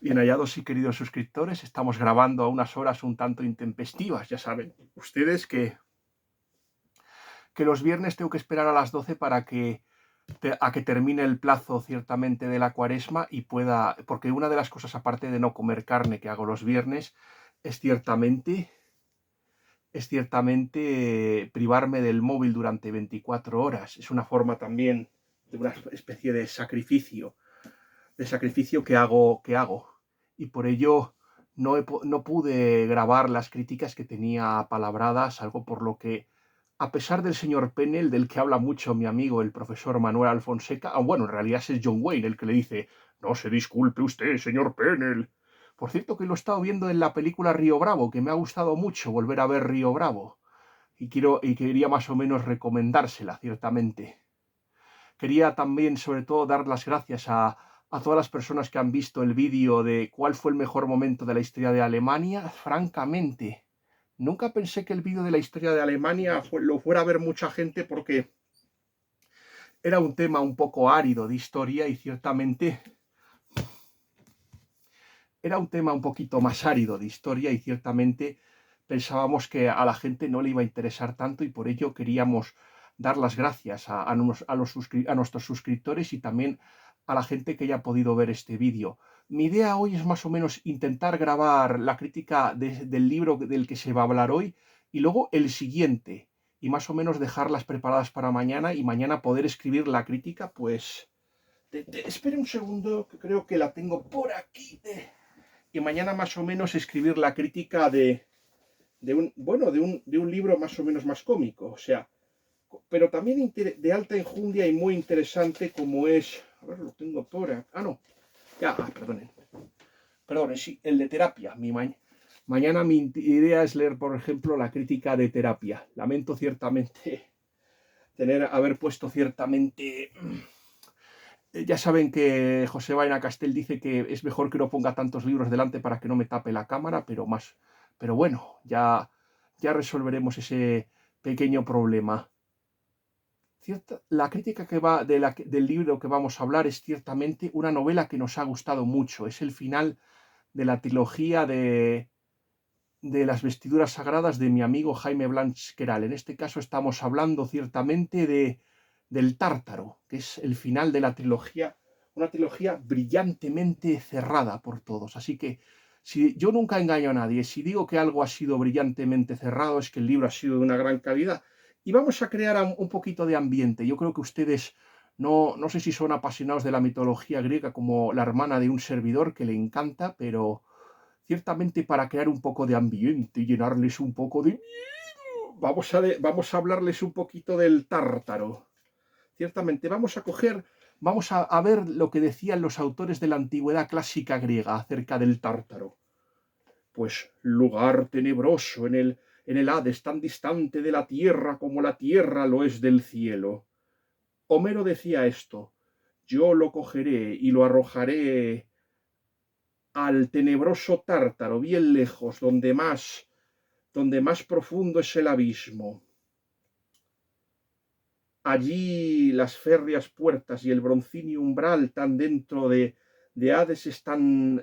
Bien hallados y queridos suscriptores, estamos grabando a unas horas un tanto intempestivas, ya saben ustedes que los viernes tengo que esperar a las 12 para que termine el plazo ciertamente de la cuaresma y pueda, porque una de las cosas aparte de no comer carne que hago los viernes es privarme del móvil durante 24 horas. Es una forma también de una especie de sacrificio que hago. Y por ello no pude grabar las críticas que tenía palabradas, algo por lo que, a pesar del señor Pennell, del que habla mucho mi amigo el profesor Manuel Alfonseca, bueno, en realidad es John Wayne el que le dice, no se disculpe usted, señor Pennell. Por cierto, que lo he estado viendo en la película Río Bravo, que me ha gustado mucho volver a ver Río Bravo. Y quería más o menos recomendársela, ciertamente. Quería también, sobre todo, dar las gracias a todas las personas que han visto el vídeo de cuál fue el mejor momento de la historia de Alemania. Francamente, nunca pensé que el vídeo de la historia de Alemania lo fuera a ver mucha gente porque era un tema un poco árido de historia y ciertamente era un tema un poquito más árido de historia y ciertamente pensábamos que a la gente no le iba a interesar tanto y por ello queríamos dar las gracias a nuestros suscriptores y también a la gente que haya podido ver este vídeo. Mi idea hoy es más o menos intentar grabar la crítica del libro del que se va a hablar hoy y luego el siguiente y más o menos dejarlas preparadas para mañana y mañana poder escribir la crítica, pues... espere un segundo, que creo que la tengo por aquí. Y mañana más o menos escribir la crítica de un libro más o menos más cómico, o sea, pero también de alta enjundia y muy interesante como es, a ver, lo tengo por aquí, no, ya, perdonen, sí, el de terapia. Mañana mi idea es leer, por ejemplo, la crítica de terapia. Lamento ciertamente haber puesto ciertamente... Ya saben que José Vaina Castell dice que es mejor que no ponga tantos libros delante para que no me tape la cámara, pero bueno, ya resolveremos ese pequeño problema. La crítica que va del libro que vamos a hablar es ciertamente una novela que nos ha gustado mucho. Es el final de la trilogía de las vestiduras sagradas de mi amigo Jaime Blanch-Queralt. En este caso estamos hablando ciertamente del Tártaro, que es el final de la trilogía, una trilogía brillantemente cerrada por todos. Así que si yo nunca engaño a nadie, si digo que algo ha sido brillantemente cerrado es que el libro ha sido de una gran calidad. Y vamos a crear un poquito de ambiente. Yo creo que ustedes no sé si son apasionados de la mitología griega como la hermana de un servidor que le encanta, pero ciertamente para crear un poco de ambiente y llenarles un poco de... Vamos a hablarles un poquito del Tártaro. Ciertamente, vamos a ver lo que decían los autores de la antigüedad clásica griega acerca del Tártaro. Pues lugar tenebroso en el Hades, tan distante de la tierra como la tierra lo es del cielo. Homero decía esto, yo lo cogeré y lo arrojaré al tenebroso Tártaro, bien lejos, donde más profundo es el abismo. Allí las férreas puertas y el broncíneo umbral tan dentro de Hades están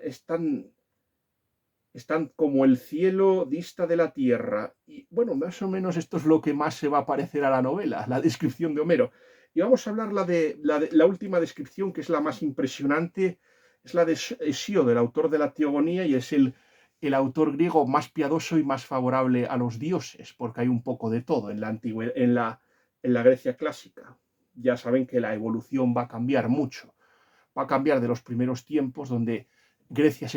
como el cielo dista de la tierra. Y bueno, más o menos esto es lo que más se va a parecer a la novela, la descripción de Homero. Y vamos a hablar la última descripción, que es la más impresionante, es la de Hesíodo, el autor de la Teogonía, y es el autor griego más piadoso y más favorable a los dioses, porque hay un poco de todo en la antigüedad, en la Grecia clásica. Ya saben que la evolución va a cambiar mucho. Va a cambiar de los primeros tiempos, donde Grecia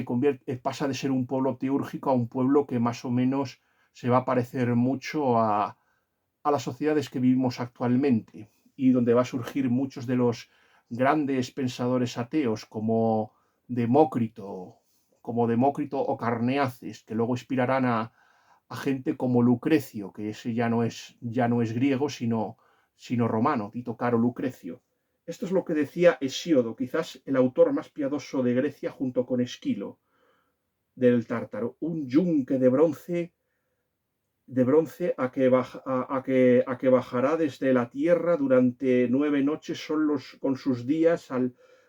pasa de ser un pueblo teúrgico a un pueblo que más o menos se va a parecer mucho a las sociedades que vivimos actualmente y donde va a surgir muchos de los grandes pensadores ateos Demócrito, como Demócrito o Carneaces, que luego inspirarán a gente como Lucrecio, que ese ya no es griego, sino romano, Tito Caro Lucrecio. Esto es lo que decía Hesíodo, quizás el autor más piadoso de Grecia junto con Esquilo, del Tártaro. Un yunque de bronce a que bajará desde la tierra durante 9 noches con sus días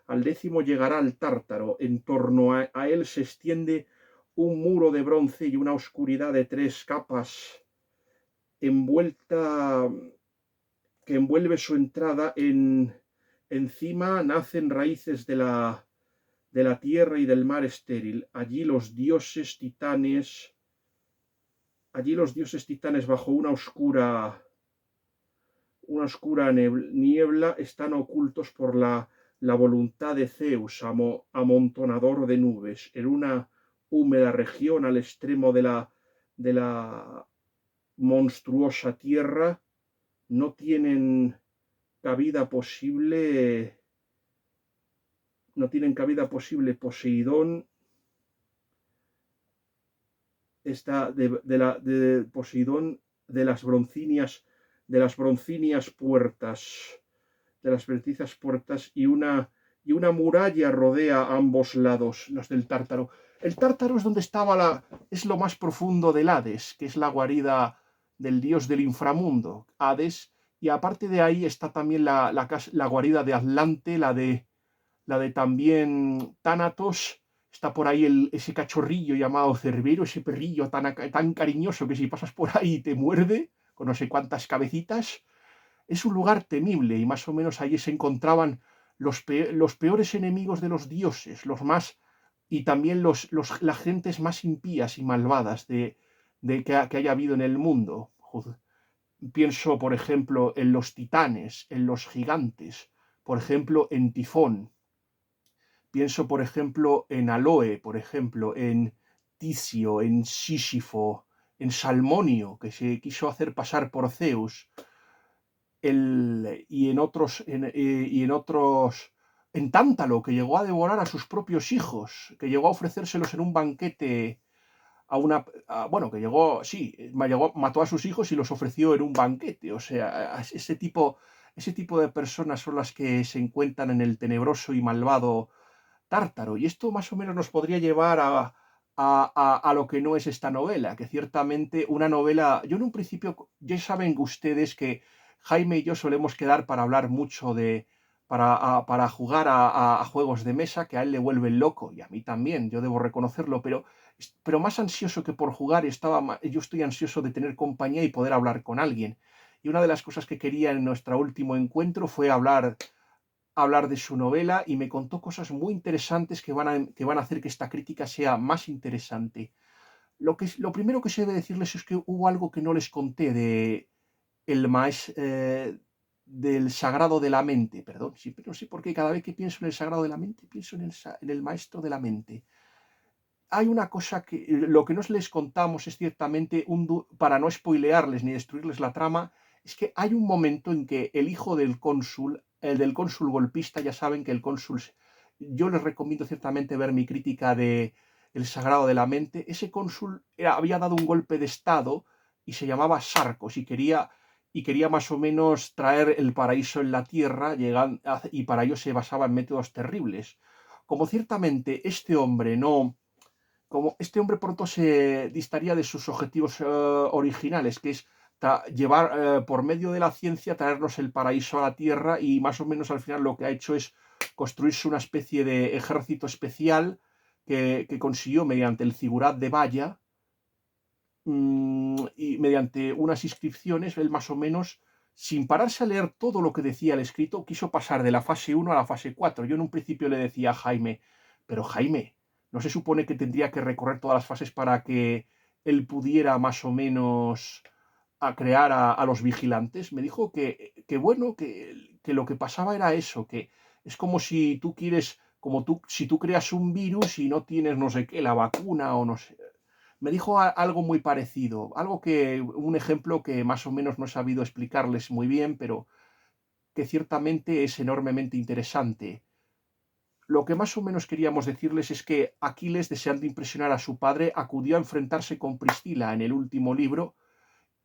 al 10º llegará al Tártaro. En torno a él se extiende un muro de bronce y una oscuridad de 3 capas envuelta, que envuelve su entrada. Encima nacen raíces de la tierra y del mar estéril. Allí los dioses titanes bajo una oscura niebla están ocultos por la voluntad de Zeus, amontonador de nubes, en una húmeda región al extremo de la monstruosa tierra. No tienen cabida posible Poseidón. Está de Poseidón de las broncíneas puertas, y una muralla rodea a ambos lados, los del Tártaro. El Tártaro es donde es lo más profundo del Hades, que es la guarida del dios del inframundo, Hades, y aparte de ahí está también la guarida de Atlante, la de también Tánatos. Está por ahí ese cachorrillo llamado Cerbero, ese perrillo tan cariñoso que si pasas por ahí te muerde, con no sé cuántas cabecitas. Es un lugar temible y más o menos allí se encontraban los peores enemigos de los dioses, y también las gentes más impías y malvadas que haya habido en el mundo. Pienso, por ejemplo, en los titanes, en los gigantes, por ejemplo, en Tifón. Pienso, por ejemplo, en Aloe, por ejemplo, en Ticio, en Sísifo, en Salmonio, que se quiso hacer pasar por Zeus, y en otros, en Tántalo, que llegó a devorar a sus propios hijos, que llegó a ofrecérselos en un banquete mató a sus hijos y los ofreció en un banquete. O sea, ese tipo de personas son las que se encuentran en el tenebroso y malvado Tártaro. Y esto más o menos nos podría llevar a lo que no es esta novela, que ciertamente una novela, yo en un principio, ya saben ustedes que Jaime y yo solemos quedar para hablar mucho para jugar a juegos de mesa que a él le vuelven loco, y a mí también, yo debo reconocerlo, pero más ansioso que por jugar yo estoy ansioso de tener compañía y poder hablar con alguien. Y una de las cosas que quería en nuestro último encuentro fue hablar de su novela, y me contó cosas muy interesantes que van a hacer que esta crítica sea más interesante. Lo primero que se debe decirles es que hubo algo que no les conté del sagrado de la mente, perdón, sí, pero no sé por qué cada vez que pienso en el sagrado de la mente, pienso en el maestro de la mente. Hay una cosa que lo que no les contamos es ciertamente, para no spoilearles ni destruirles la trama, es que hay un momento en que el hijo del cónsul, el del cónsul golpista, ya saben que el cónsul, yo les recomiendo ciertamente ver mi crítica de El Sagrado de la Mente. Ese cónsul había dado un golpe de estado y se llamaba Sarcos, y quería más o menos traer el paraíso en la tierra, y para ello se basaba en métodos terribles. Como ciertamente este hombre pronto se distaría de sus objetivos originales, que es llevar por medio de la ciencia, traernos el paraíso a la tierra, y más o menos al final lo que ha hecho es construirse una especie de ejército especial que consiguió mediante el Zigurat de Valla, y mediante unas inscripciones. Él más o menos, sin pararse a leer todo lo que decía el escrito, quiso pasar de la fase 1 a la fase 4. Yo en un principio le decía a Jaime, pero Jaime, ¿no se supone que tendría que recorrer todas las fases para que él pudiera más o menos crear a los vigilantes? Me dijo que lo que pasaba era eso, que es como si si tú creas un virus y no tienes no sé qué, la vacuna o no sé. Me dijo algo muy parecido, un ejemplo que más o menos no he sabido explicarles muy bien, pero que ciertamente es enormemente interesante. Lo que más o menos queríamos decirles es que Aquiles, deseando impresionar a su padre, acudió a enfrentarse con Priscila en el último libro,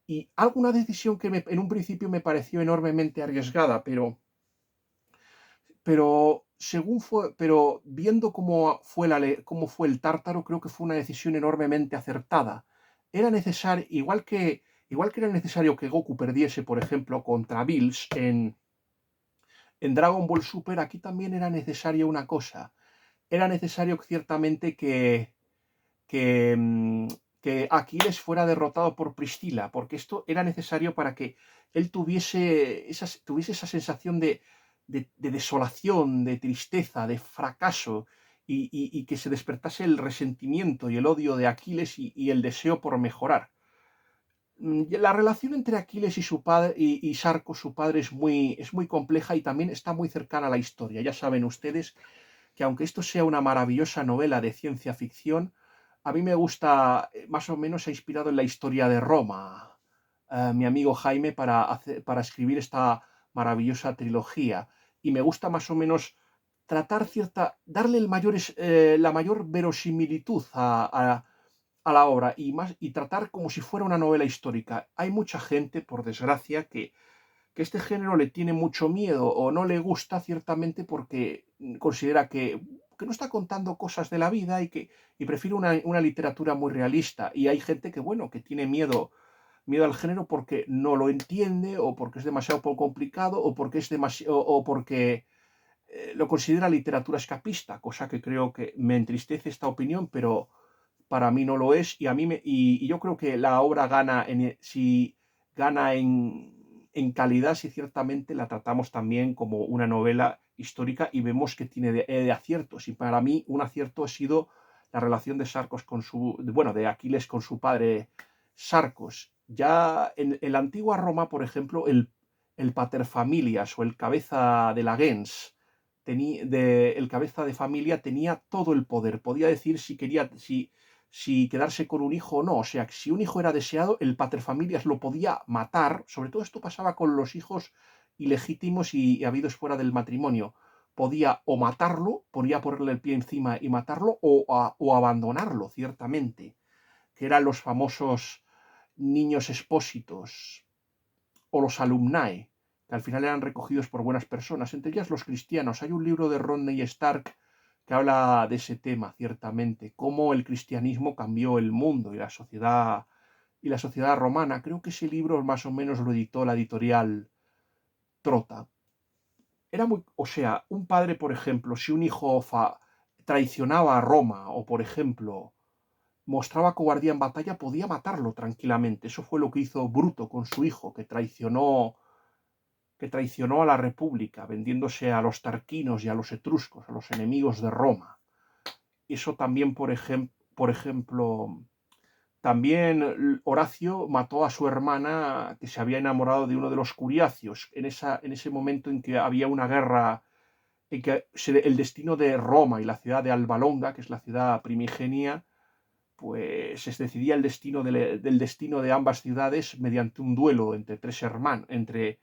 y alguna decisión que en un principio me pareció enormemente arriesgada, pero viendo cómo fue el Tártaro, creo que fue una decisión enormemente acertada. Era necesario, igual que era necesario que Goku perdiese, por ejemplo, contra Bills en Dragon Ball Super aquí también era necesario una cosa. Era necesario ciertamente que, mm, que Aquiles fuera derrotado por Priscila, porque esto era necesario para que él tuviese esa sensación de desolación, de tristeza, de fracaso, y que se despertase el resentimiento y el odio de Aquiles y el deseo por mejorar. La relación entre Aquiles y su padre y Sarcos, su padre, es muy compleja y también está muy cercana a la historia. Ya saben ustedes que aunque esto sea una maravillosa novela de ciencia ficción, a mí me gusta, más o menos ha inspirado en la historia de Roma, mi amigo Jaime, para escribir esta maravillosa trilogía. Y me gusta más o menos darle la mayor verosimilitud a la obra y tratar como si fuera una novela histórica. Hay mucha gente, por desgracia, que este género le tiene mucho miedo o no le gusta ciertamente porque considera que no está contando cosas de la vida y prefiere una literatura muy realista. Y hay gente que, bueno, que tiene miedo al género porque no lo entiende o porque es demasiado poco complicado o porque o porque lo considera literatura escapista, cosa que creo que me entristece esta opinión, pero para mí no lo es y yo creo que la obra si gana en calidad si ciertamente la tratamos también como una novela histórica y vemos que tiene de aciertos. Y para mí un acierto ha sido la relación de Sarcos de Aquiles con su padre Sarcos. Ya en la antigua Roma, por ejemplo, el paterfamilias o el cabeza de la gens, el cabeza de familia tenía todo el poder, podía decir si quedarse con un hijo o no. O sea, que si un hijo era deseado, el paterfamilias lo podía matar. Sobre todo esto pasaba con los hijos ilegítimos y habidos fuera del matrimonio. Podía o matarlo, podía ponerle el pie encima y matarlo, o abandonarlo, ciertamente, que eran los famosos niños expósitos o los alumnae, que al final eran recogidos por buenas personas, entre ellas los cristianos. Hay un libro de Rodney Stark que habla de ese tema, ciertamente, cómo el cristianismo cambió el mundo y la sociedad romana. Creo que ese libro más o menos lo editó la editorial Trota. O sea, un padre, por ejemplo, si un hijo traicionaba a Roma o, por ejemplo, mostraba cobardía en batalla, podía matarlo tranquilamente. Eso fue lo que hizo Bruto con su hijo, que traicionó a la República, vendiéndose a los tarquinos y a los etruscos, a los enemigos de Roma. Eso también, por ejemplo, también Horacio mató a su hermana que se había enamorado de uno de los curiacios, en ese momento en que había una guerra, en que el destino de Roma y la ciudad de Alba Longa, que es la ciudad primigenia, pues se decidía del destino de ambas ciudades mediante un duelo entre tres hermanos, entre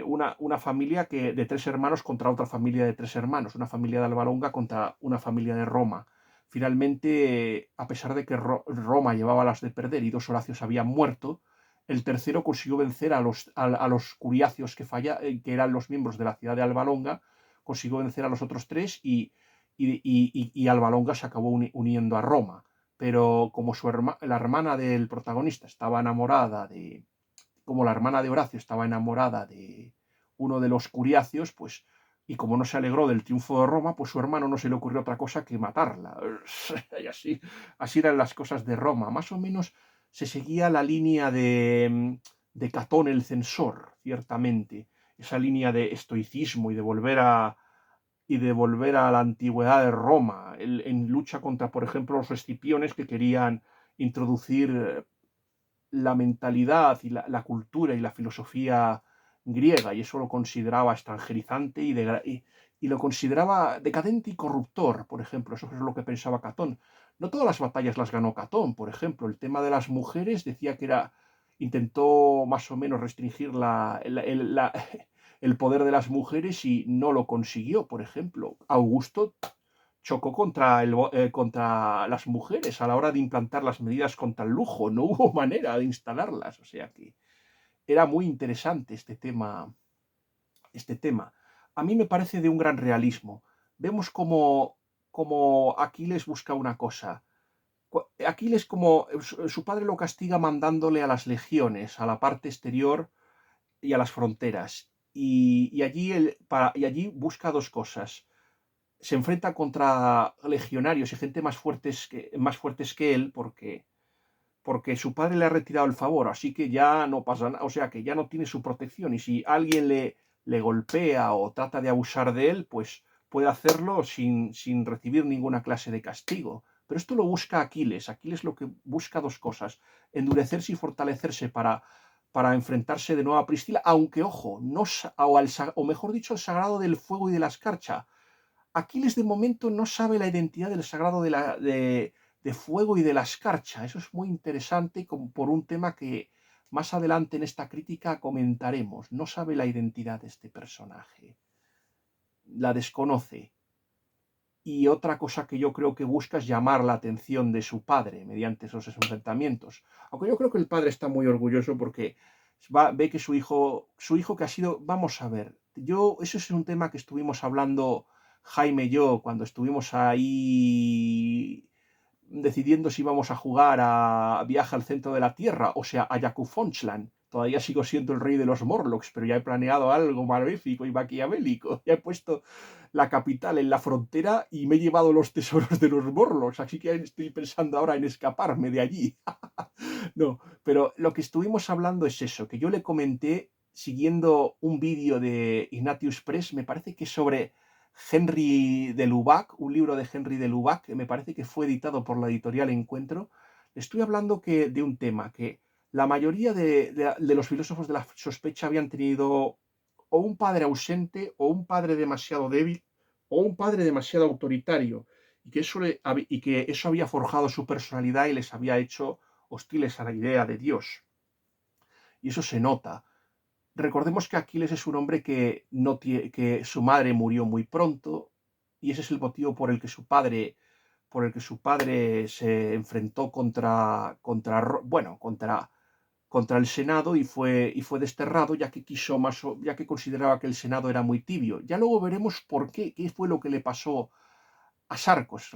una familia de tres hermanos contra otra familia de tres hermanos, una familia de Alba Longa contra una familia de Roma. Finalmente, a pesar de que Roma llevaba las de perder y dos Horacios habían muerto, el tercero consiguió vencer a los curiacios que eran los miembros de la ciudad de Alba Longa, consiguió vencer a los otros tres y Alba Longa se acabó uniendo a Roma. Pero como la hermana del protagonista estaba enamorada como la hermana de Horacio estaba enamorada de uno de los curiacios, pues, y como no se alegró del triunfo de Roma, pues su hermano no se le ocurrió otra cosa que matarla. Y así eran las cosas de Roma. Más o menos se seguía la línea de Catón el censor, ciertamente. Esa línea de estoicismo y de volver a la antigüedad de Roma, en lucha contra, por ejemplo, los escipiones que querían introducir la mentalidad y la cultura y la filosofía griega, y eso lo consideraba extranjerizante y lo consideraba decadente y corruptor, por ejemplo. Eso es lo que pensaba Catón. No todas las batallas las ganó Catón, por ejemplo. El tema de las mujeres decía que intentó más o menos restringir el poder de las mujeres y no lo consiguió, por ejemplo. Augusto chocó contra las mujeres a la hora de implantar las medidas contra el lujo. No hubo manera de instalarlas. O sea que era muy interesante este tema. A mí me parece de un gran realismo. Vemos como Aquiles busca una cosa. Aquiles, como su padre lo castiga mandándole a las legiones, a la parte exterior y a las fronteras. y allí busca dos cosas. Se enfrenta contra legionarios y gente más fuertes que él, porque su padre le ha retirado el favor, así que ya no pasa nada, o sea que ya no tiene su protección, y si alguien le golpea o trata de abusar de él, pues puede hacerlo sin recibir ninguna clase de castigo. Pero esto lo busca Aquiles. Aquiles lo que busca dos cosas: endurecerse y fortalecerse para enfrentarse de nuevo a Priscila, aunque, ojo, no, o mejor dicho, al sagrado del fuego y de la escarcha. Aquiles de momento no sabe la identidad del sagrado de fuego y de la escarcha. Eso es muy interesante por un tema que más adelante en esta crítica comentaremos. No sabe la identidad de este personaje. La desconoce. Y otra cosa que yo creo que busca es llamar la atención de su padre mediante esos enfrentamientos. Aunque yo creo que el padre está muy orgulloso porque ve que su hijo que ha sido, vamos a ver, eso es un tema que estuvimos hablando Jaime y yo cuando estuvimos ahí decidiendo si íbamos a jugar a Viaje al Centro de la Tierra, o sea, a Jakub Fonsland. Todavía sigo siendo el rey de los Morlocks, pero ya he planeado algo maléfico y maquiavélico. Ya he puesto la capital en la frontera y me he llevado los tesoros de los Morlocks, así que estoy pensando ahora en escaparme de allí. No, pero lo que estuvimos hablando es eso, que yo le comenté siguiendo un vídeo de Ignatius Press, me parece que sobre Henry de Lubac, un libro de Henry de Lubac, que me parece que fue editado por la editorial Encuentro. Le estoy hablando de un tema que la mayoría de los filósofos de la sospecha habían tenido o un padre ausente, o un padre demasiado débil, o un padre demasiado autoritario, y que eso había forjado su personalidad y les había hecho hostiles a la idea de Dios. Y eso se nota. Recordemos que Aquiles es un hombre que su madre murió muy pronto, y ese es el motivo por el que su padre se enfrentó contra el Senado, y fue desterrado, ya que consideraba que el Senado era muy tibio. Ya luego veremos qué fue lo que le pasó a Sarcos.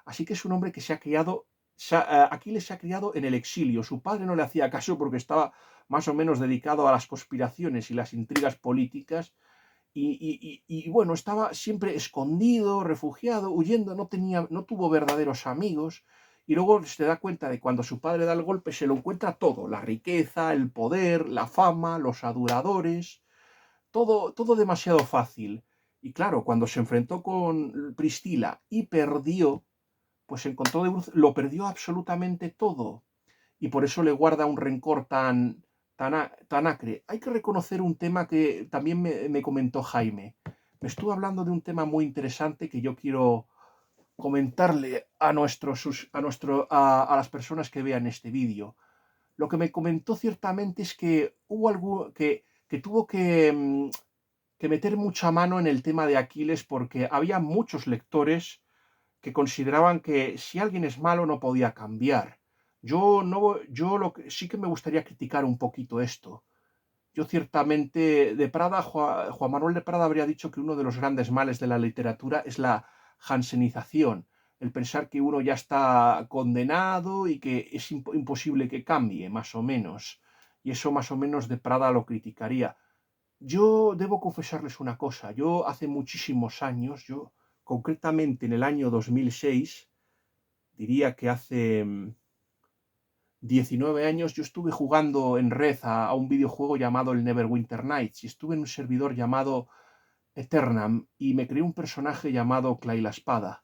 Así que es un hombre que Aquiles se ha criado en el exilio. Su padre no le hacía caso porque estaba más o menos dedicado a las conspiraciones y las intrigas políticas, y bueno, estaba siempre escondido, refugiado, huyendo, no tuvo verdaderos amigos, y luego se da cuenta de cuando su padre da el golpe, se lo encuentra todo: la riqueza, el poder, la fama, los aduladores, todo demasiado fácil. Y claro, cuando se enfrentó con Priscila y perdió, pues lo perdió absolutamente todo, y por eso le guarda un rencor tan acre. Hay que reconocer un tema que también me comentó Jaime. Me estuvo hablando de un tema muy interesante que yo quiero comentarle a las personas que vean este vídeo. Lo que me comentó ciertamente es que hubo algo que tuvo que meter mucha mano en el tema de Aquiles, porque había muchos lectores que consideraban que si alguien es malo no podía cambiar. Yo no, yo lo que sí que me gustaría criticar un poquito esto. Yo ciertamente, Juan Manuel de Prada habría dicho que uno de los grandes males de la literatura es la jansenización, el pensar que uno ya está condenado y que es imposible que cambie, más o menos. Y eso más o menos de Prada lo criticaría. Yo debo confesarles una cosa: yo hace muchísimos años, concretamente en el año 2006, diría que hace 19 años, yo estuve jugando en red a un videojuego llamado el Neverwinter Nights, y estuve en un servidor llamado Eternam, y me creé un personaje llamado Clay la Espada.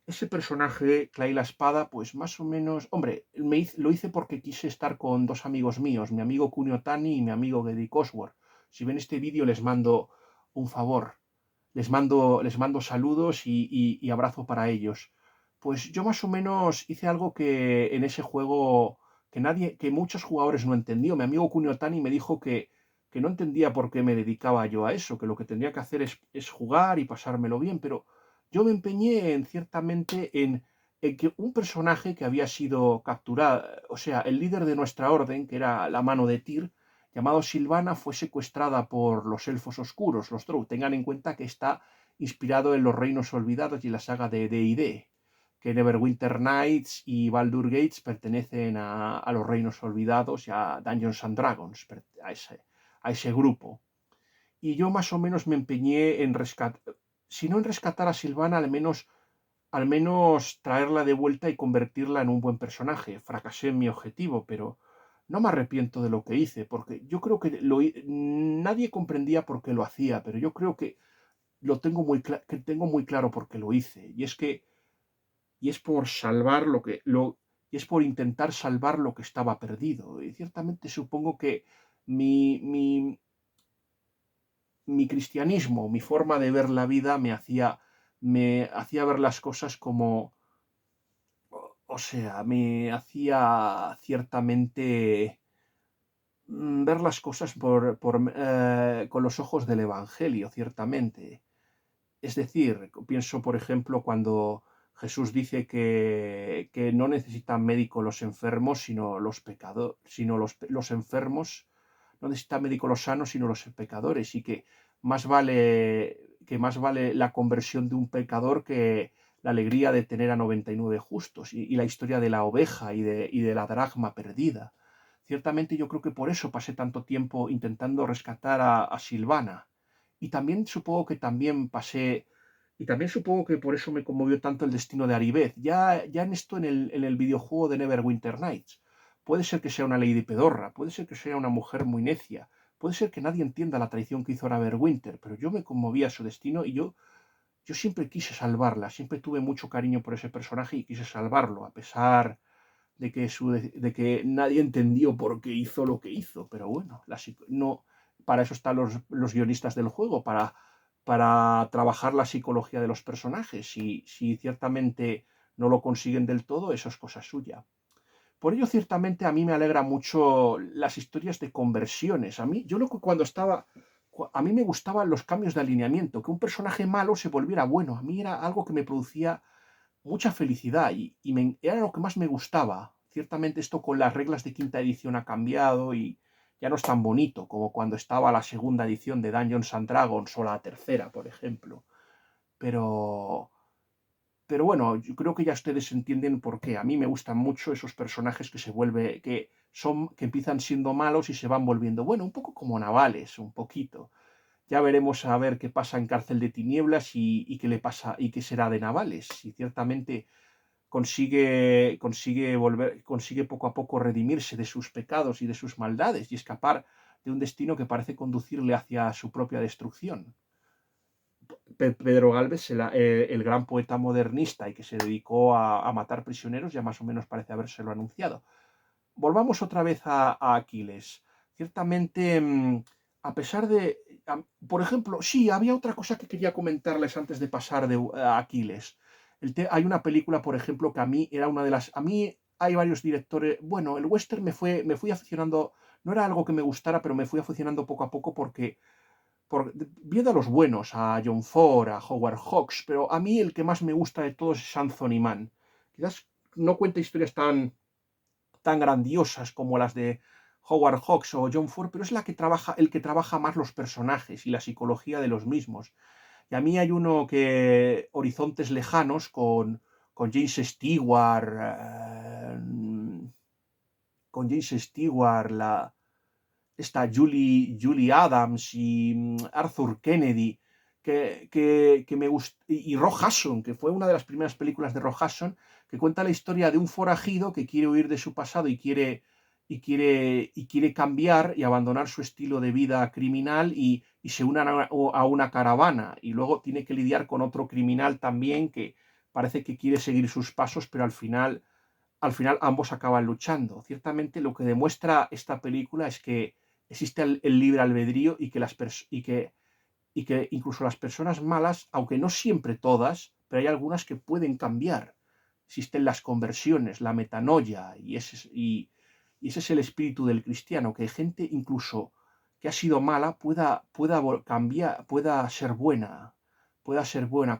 Ese personaje, Clay la Espada, pues más o menos, hombre, lo hice porque quise estar con dos amigos míos, mi amigo Kunio Tani y mi amigo Geddy Cosworth. Si ven este vídeo les mando un favor, les mando saludos y abrazo para ellos. Pues yo más o menos hice algo que en ese juego que muchos jugadores no entendió. Mi amigo Kunio Tani me dijo que no entendía por qué me dedicaba yo a eso, que lo que tendría que hacer es jugar y pasármelo bien, pero yo me empeñé ciertamente en que un personaje que había sido capturado, o sea, el líder de nuestra orden, que era la mano de Tyr, llamado Silvana, fue secuestrada por los elfos oscuros, los Drow. Tengan en cuenta que está inspirado en los Reinos Olvidados y la saga de D&D, que Neverwinter Nights y Baldur Gates pertenecen a los Reinos Olvidados y a Dungeons and Dragons, a ese grupo. y yo más o menos me empeñé en rescatar, si no en rescatar a Silvana, al menos traerla de vuelta y convertirla en un buen personaje. Fracasé en mi objetivo, pero no me arrepiento de lo que hice, porque yo creo que nadie comprendía por qué lo hacía, pero yo creo que que tengo muy claro por qué lo hice. Y es por salvar y es por intentar salvar lo que estaba perdido. Y ciertamente supongo que mi, mi, mi cristianismo, mi forma de ver la vida me hacía ver las cosas como, o sea, me hacía ciertamente ver las cosas con los ojos del Evangelio, ciertamente. Es decir, pienso, por ejemplo, cuando Jesús dice que no necesitan médico los enfermos, sino los pecadores, sino los enfermos, no necesitan médico los sanos, sino los pecadores, y que más vale la conversión de un pecador que la alegría de tener a 99 justos, y la historia de la oveja y de la dracma perdida. Ciertamente yo creo que por eso pasé tanto tiempo intentando rescatar a Silvana. Y también supongo que y también supongo que por eso me conmovió tanto el destino de Aribeth. Ya en esto, en el videojuego de Neverwinter Nights. Puede ser que sea una lady pedorra, puede ser que sea una mujer muy necia, puede ser que nadie entienda la traición que hizo Neverwinter, pero yo me conmovía a su destino y yo siempre quise salvarla, siempre tuve mucho cariño por ese personaje y quise salvarlo, a pesar de que nadie entendió por qué hizo lo que hizo. Pero bueno, no, para eso están los guionistas del juego, para trabajar la psicología de los personajes. Y si ciertamente no lo consiguen del todo, eso es cosa suya. Por ello, ciertamente, a mí me alegra mucho las historias de conversiones. Yo lo que a mí me gustaban los cambios de alineamiento, que un personaje malo se volviera bueno. A mí era algo que me producía mucha felicidad era lo que más me gustaba. Ciertamente esto con las reglas de quinta edición ha cambiado y ya no es tan bonito como cuando estaba la segunda edición de Dungeons and Dragons o la tercera, por ejemplo. Pero, pero bueno, yo creo que ya ustedes entienden por qué. A mí me gustan mucho esos personajes que empiezan siendo malos y se van volviendo, bueno, un poco como navales, un poquito. Ya veremos a ver qué pasa en Cárcel de Tinieblas y qué le pasa y qué será de Navales. Y ciertamente consigue poco a poco redimirse de sus pecados y de sus maldades y escapar de un destino que parece conducirle hacia su propia destrucción. Pedro Gálvez, el gran poeta modernista y que se dedicó a matar prisioneros, ya más o menos parece habérselo anunciado. Volvamos otra vez a Aquiles. Ciertamente, a pesar de... por ejemplo, sí, había otra cosa que quería comentarles antes de pasar a Aquiles. Hay una película, por ejemplo, que a mí era una de las... A mí hay varios directores... Bueno, el western me fui aficionando... No era algo que me gustara, pero me fui aficionando poco a poco viendo a los buenos, a John Ford, a Howard Hawks, pero a mí el que más me gusta de todos es Anthony Mann. Quizás no cuenta historias tan grandiosas como las de Howard Hawks o John Ford, pero es el que trabaja más los personajes y la psicología de los mismos. Y a mí hay uno Horizontes Lejanos, con James Stewart, esta Julie Adams y Arthur Kennedy, que me gustó, y Rock Hudson, que fue una de las primeras películas de Rock Hudson, que cuenta la historia de un forajido que quiere huir de su pasado y quiere cambiar y abandonar su estilo de vida criminal y se une a una caravana, y luego tiene que lidiar con otro criminal también que parece que quiere seguir sus pasos, pero al final ambos acaban luchando. Ciertamente lo que demuestra esta película es que existe el libre albedrío y que incluso las personas malas, aunque no siempre todas, pero hay algunas que pueden cambiar. Existen las conversiones, la metanoia, y ese es el espíritu del cristiano, que hay gente incluso que ha sido mala pueda cambiar, pueda ser buena,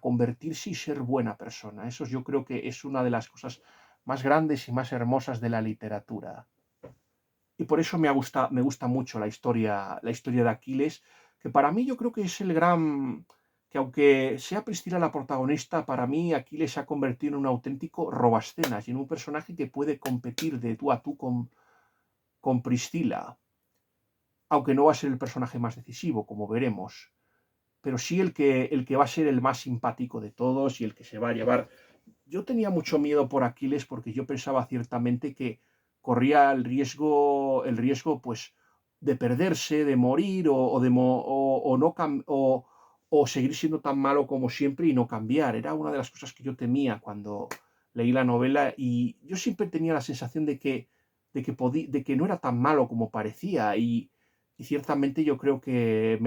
convertirse y ser buena persona. Eso yo creo que es una de las cosas más grandes y más hermosas de la literatura. Y por eso me gusta mucho la historia de Aquiles, que para mí yo creo que es que aunque sea Priscila la protagonista, para mí Aquiles se ha convertido en un auténtico robascenas y en un personaje que puede competir de tú a tú con Priscila. aunque no va a ser el personaje más decisivo, como veremos, pero sí el que va a ser el más simpático de todos y el que se va a llevar. Yo tenía mucho miedo por Aquiles porque yo pensaba ciertamente que corría el riesgo pues, de perderse, de morir o no o seguir siendo tan malo como siempre y no cambiar. Era una de las cosas que yo temía cuando leí la novela y yo siempre tenía la sensación de que no era tan malo como parecía y ciertamente yo creo que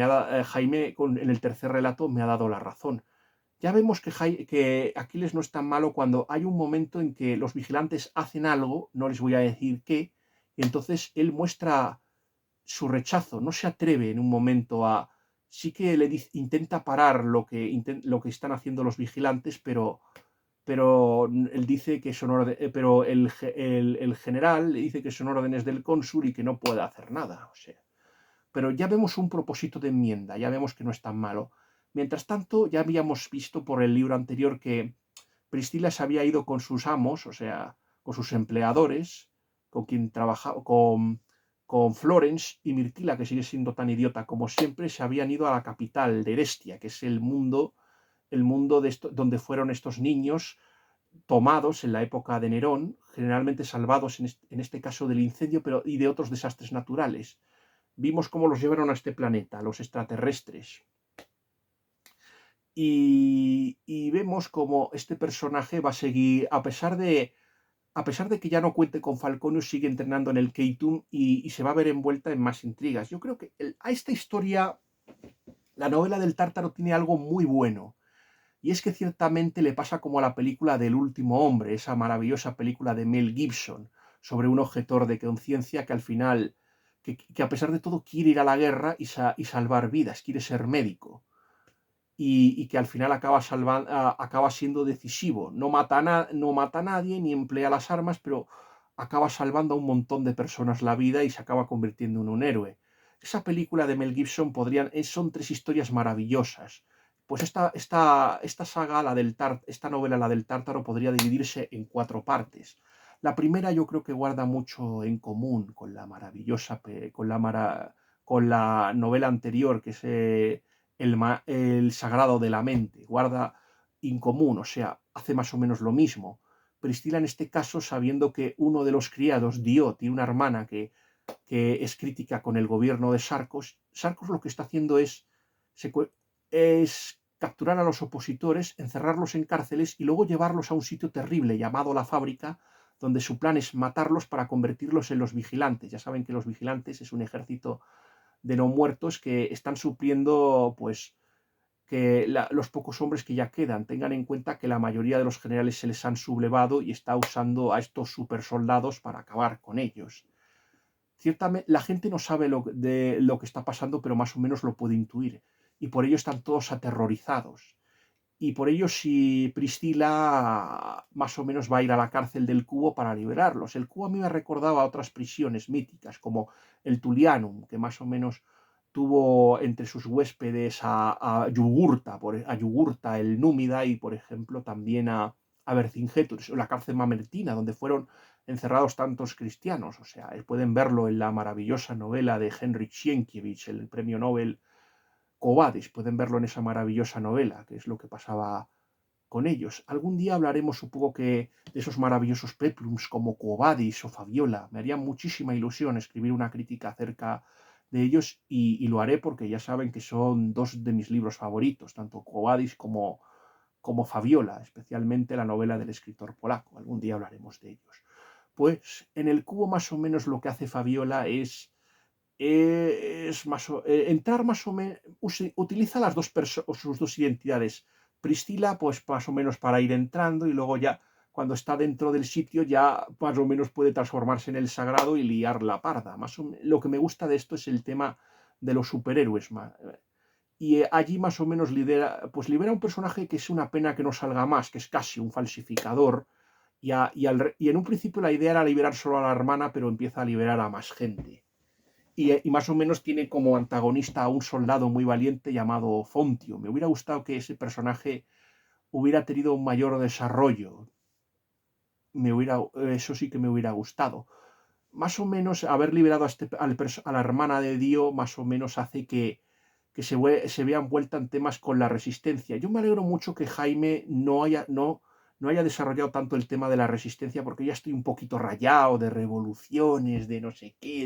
Jaime en el tercer relato me ha dado la razón. Ya vemos que Aquiles no es tan malo cuando hay un momento en que los vigilantes hacen algo, no les voy a decir qué, y entonces él muestra su rechazo, no se atreve en un momento a... Sí que intenta parar lo que están haciendo los vigilantes, pero él dice que son pero el general le dice que son órdenes del cónsul y que no puede hacer nada. O sea, pero ya vemos un propósito de enmienda, ya vemos que no es tan malo. Mientras tanto, ya habíamos visto por el libro anterior que Priscila se había ido con sus amos, o sea, con sus empleadores, con quien trabajaba, con Florence y Mirtila, que sigue siendo tan idiota como siempre, se habían ido a la capital de Erestia, que es el mundo donde fueron estos niños tomados en la época de Nerón, generalmente salvados en este caso del incendio y de otros desastres naturales. Vimos cómo los llevaron a este planeta, los extraterrestres. Y vemos cómo este personaje va a seguir, a pesar de que ya no cuente con Falconius, sigue entrenando en el Keitum y se va a ver envuelta en más intrigas. Yo creo que a esta historia, la novela del Tártaro tiene algo muy bueno. Y es que ciertamente le pasa como a la película del último hombre, esa maravillosa película de Mel Gibson, sobre un objetor de conciencia que al final, que a pesar de todo quiere ir a la guerra y salvar vidas, quiere ser médico. Y que al final acaba siendo decisivo. No mata a nadie ni emplea las armas, pero acaba salvando a un montón de personas la vida y se acaba convirtiendo en un héroe. Esa película de Mel Gibson son tres historias maravillosas. Pues esta saga, esta novela, la del Tártaro, podría dividirse en cuatro partes. La primera yo creo que guarda mucho en común con la maravillosa, con la novela anterior, que es el sagrado de la mente, guarda incomún, o sea, hace más o menos lo mismo. Priscila en este caso, sabiendo que uno de los criados, Dio, tiene una hermana que es crítica con el gobierno de Sarcos lo que está haciendo es capturar a los opositores, encerrarlos en cárceles y luego llevarlos a un sitio terrible llamado la fábrica, donde su plan es matarlos para convertirlos en los vigilantes. Ya saben que los vigilantes es un ejército de no muertos que están supliendo, pues, que los pocos hombres que ya quedan. Tengan en cuenta que la mayoría de los generales se les han sublevado y está usando a estos supersoldados para acabar con ellos. Ciertamente, la gente no sabe de lo que está pasando, pero más o menos lo puede intuir. Y por ello están todos aterrorizados. Y por ello, si Priscila más o menos va a ir a la cárcel del Cubo para liberarlos. El Cubo a mí me recordaba a otras prisiones míticas, como el Tullianum, que más o menos tuvo entre sus huéspedes a Yugurta el Númida y, por ejemplo, también a Vercingetorix, o la cárcel mamertina, donde fueron encerrados tantos cristianos. O sea, pueden verlo en la maravillosa novela de Henryk Sienkiewicz, el premio Nobel Cobadis, pueden verlo en esa maravillosa novela, que es lo que pasaba con ellos. Algún día hablaremos, supongo que, de esos maravillosos peplums como Cobadis o Fabiola. Me haría muchísima ilusión escribir una crítica acerca de ellos y lo haré porque ya saben que son dos de mis libros favoritos, tanto Cobadis como Fabiola, especialmente la novela del escritor polaco. Algún día hablaremos de ellos. Pues en el Cubo más o menos lo que hace Fabiola es entrar más o menos, utiliza sus dos identidades. Priscila, pues más o menos para ir entrando y luego ya cuando está dentro del sitio ya más o menos puede transformarse en el sagrado y liar la parda. Lo que me gusta de esto es el tema de los superhéroes. Y allí más o menos libera un personaje que es una pena que no salga más, que es casi un falsificador. Y en un principio la idea era liberar solo a la hermana, pero empieza a liberar a más gente. Y más o menos tiene como antagonista a un soldado muy valiente llamado Fontio. Me hubiera gustado que ese personaje hubiera tenido un mayor desarrollo. Eso sí que me hubiera gustado. más o menos haber liberado a la hermana de Dio, más o menos hace que se vea envuelta en temas con la resistencia. Yo me alegro mucho que Jaime no haya desarrollado tanto el tema de la resistencia, porque ya estoy un poquito rayado de revoluciones, de no sé qué,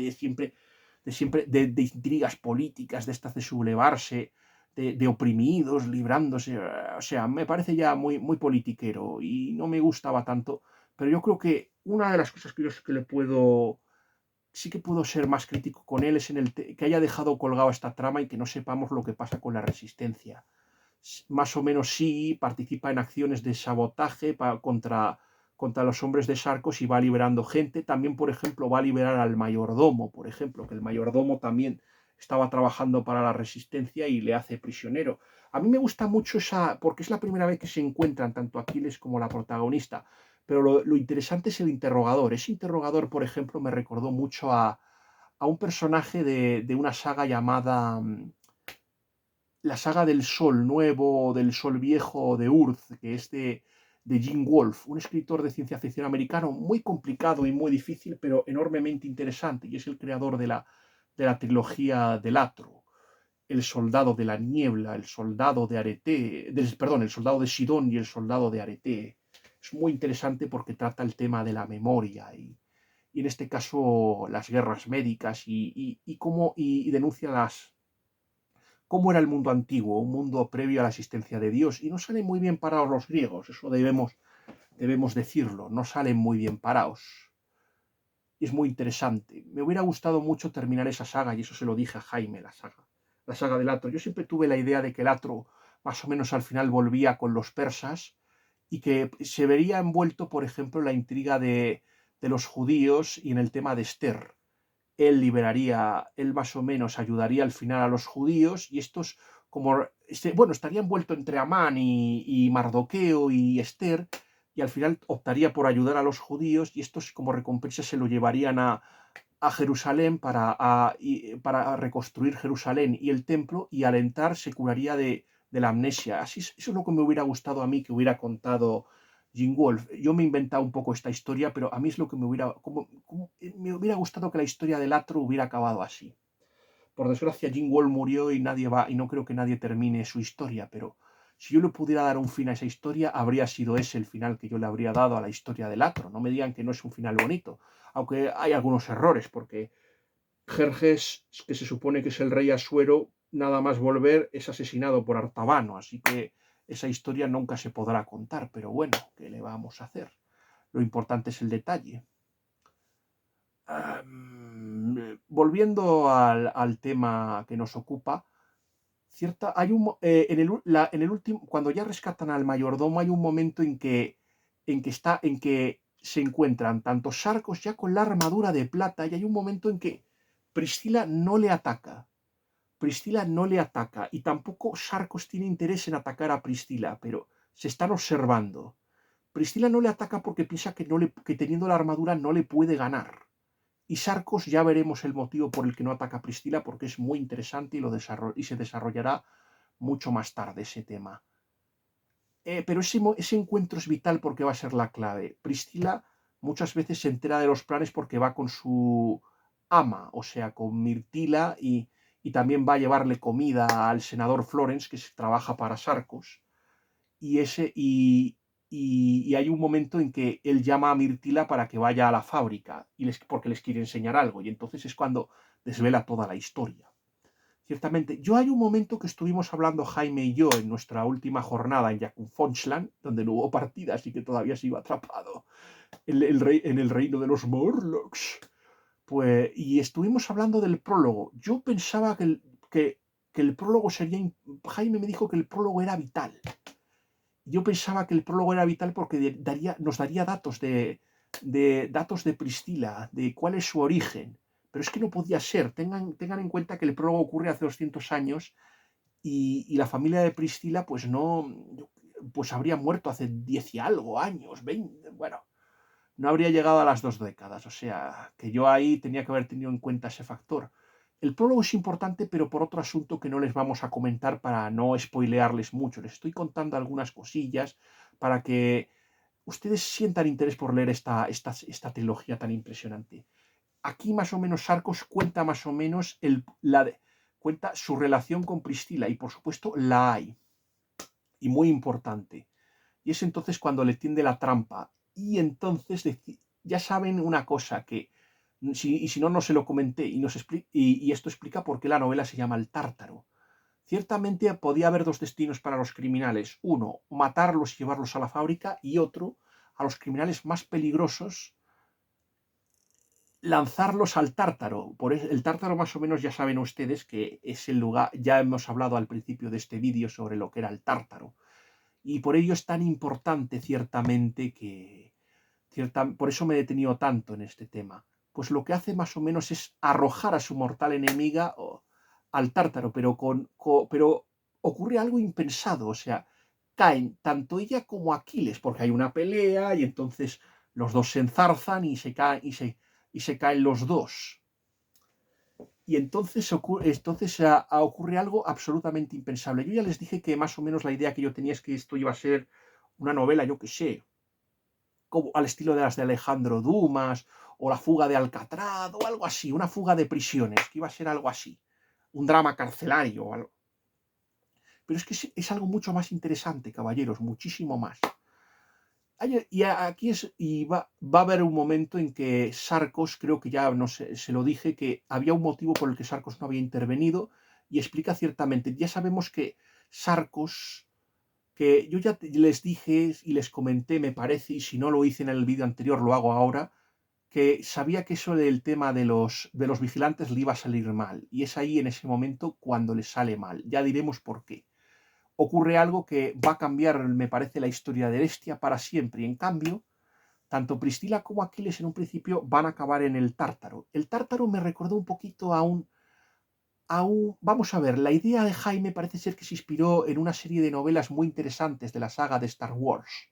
de intrigas políticas, de estas de sublevarse, de oprimidos, librándose. O sea, me parece ya muy politiquero y no me gustaba tanto. Pero yo creo que una de las cosas que le puedo sí que puedo ser más crítico con él es que haya dejado colgado esta trama y que no sepamos lo que pasa con la resistencia. Más o menos sí participa en acciones de sabotaje contra los hombres de Sarcos y va liberando gente. También, por ejemplo, va a liberar al mayordomo, por ejemplo, que el mayordomo también estaba trabajando para la resistencia y le hace prisionero. A mí me gusta mucho porque es la primera vez que se encuentran tanto Aquiles como la protagonista. Pero lo interesante es el interrogador. Ese interrogador, por ejemplo, me recordó mucho a un personaje de una saga llamada la saga del Sol Nuevo, del Sol Viejo, de Urth, que es de Gene Wolfe, un escritor de ciencia ficción americano muy complicado y muy difícil, pero enormemente interesante, y es el creador de la trilogía del Atro, el soldado de la niebla, el soldado de Arete, perdón, el soldado de Sidón y el soldado de Arete. Es muy interesante porque trata el tema de la memoria y en este caso las guerras médicas y denuncia cómo era el mundo antiguo, un mundo previo a la existencia de Dios. Y no salen muy bien parados los griegos, eso debemos decirlo, no salen muy bien parados. Y es muy interesante. Me hubiera gustado mucho terminar esa saga, y eso se lo dije a Jaime, la saga del Atro. Yo siempre tuve la idea de que el Atro más o menos al final volvía con los persas y que se vería envuelto, por ejemplo, en la intriga de los judíos y en el tema de Esther. Él más o menos ayudaría al final a los judíos y estos, bueno, estaría envuelto entre Amán y Mardoqueo y Esther y al final optaría por ayudar a los judíos y estos como recompensa se lo llevarían a Jerusalén para reconstruir Jerusalén y el templo y alentar se curaría de la amnesia. Eso es lo que me hubiera gustado a mí que hubiera contado Gene Wolfe. Yo me he inventado un poco esta historia, pero a mí es lo que me hubiera gustado que la historia del Atro hubiera acabado así. Por desgracia, Gene Wolfe murió y no creo que nadie termine su historia, pero si yo le pudiera dar un fin a esa historia, habría sido ese el final que yo le habría dado a la historia del Atro. No me digan que no es un final bonito, aunque hay algunos errores, porque Jerjes, que se supone que es el rey Asuero, nada más volver es asesinado por Artabano, así que esa historia nunca se podrá contar, pero bueno, ¿qué le vamos a hacer? Lo importante es el detalle. Volviendo al tema que nos ocupa, en el último, cuando ya rescatan al mayordomo, hay un momento en que se encuentran tanto Sarcos ya con la armadura de plata, y hay un momento en que Priscila no le ataca. Priscila no le ataca, y tampoco Sarcos tiene interés en atacar a Priscila, pero se están observando. Priscila no le ataca porque piensa que teniendo la armadura no le puede ganar. Y Sarcos ya veremos el motivo por el que no ataca a Priscila, porque es muy interesante y se desarrollará mucho más tarde ese tema. Pero ese encuentro es vital porque va a ser la clave. Priscila muchas veces se entera de los planes porque va con su ama, o sea, con Mirtila, y también va a llevarle comida al senador Florence, que trabaja para Sarcos. Y hay un momento en que él llama a Mirtila para que vaya a la fábrica porque les quiere enseñar algo. Y entonces es cuando desvela toda la historia. Ciertamente, hay un momento que estuvimos hablando Jaime y yo en nuestra última jornada en Jakun Fonchland, donde no hubo partidas y que todavía se iba atrapado en el reino de los Morlocks. Pues, y estuvimos hablando del prólogo. Yo pensaba que el prólogo sería... Jaime me dijo que el prólogo era vital. Yo pensaba que el prólogo era vital porque nos daría datos de Priscila, de cuál es su origen. Pero es que no podía ser. Tengan en cuenta que el prólogo ocurre hace 200 años y la familia de Priscila pues pues habría muerto hace 10 y algo años, 20, bueno, no habría llegado a las 2 décadas. O sea, que yo ahí tenía que haber tenido en cuenta ese factor. El prólogo es importante, pero por otro asunto que no les vamos a comentar para no spoilearles mucho. Les estoy contando algunas cosillas para que ustedes sientan interés por leer esta trilogía tan impresionante. aquí más o menos Sarcos cuenta más o menos cuenta su relación con Priscila, y por supuesto la hay, y muy importante. Y es entonces cuando le tiende la trampa. Y entonces ya saben una cosa, que y si no, no se lo comenté, y esto explica por qué la novela se llama El Tártaro. Ciertamente podía haber dos destinos para los criminales: uno, matarlos y llevarlos a la fábrica, y otro, a los criminales más peligrosos, lanzarlos al Tártaro. El Tártaro, más o menos, ya saben ustedes que es el lugar, ya hemos hablado al principio de este vídeo sobre lo que era el Tártaro, y por ello es tan importante, ciertamente, por eso me he detenido tanto en este tema. Pues lo que hace más o menos es arrojar a su mortal enemiga al Tártaro, pero ocurre algo impensado. O sea, caen tanto ella como Aquiles, porque hay una pelea y entonces los dos se enzarzan y se caen los dos. Y entonces ocurre algo absolutamente impensable. Yo ya les dije que más o menos la idea que yo tenía es que esto iba a ser una novela, yo qué sé, como al estilo de las de Alejandro Dumas, o La fuga de Alcatraz, o algo así, una fuga de prisiones, que iba a ser algo así, un drama carcelario o algo. Pero es que es algo mucho más interesante, caballeros, muchísimo más. Y aquí va a haber un momento en que Sarcos, creo que ya no sé, se lo dije, que había un motivo por el que Sarcos no había intervenido, y explica ciertamente. Ya sabemos que Sarcos, que yo ya les dije y les comenté, me parece, y si no lo hice en el vídeo anterior, lo hago ahora, que sabía que eso del tema de los vigilantes le iba a salir mal. Y es ahí, en ese momento, cuando le sale mal. Ya diremos por qué. Ocurre algo que va a cambiar, me parece, la historia de Hestia para siempre. Y en cambio, tanto Priscila como Aquiles en un principio van a acabar en el Tártaro. El Tártaro me recordó un poquito vamos a ver, la idea de Jaime parece ser que se inspiró en una serie de novelas muy interesantes de la saga de Star Wars.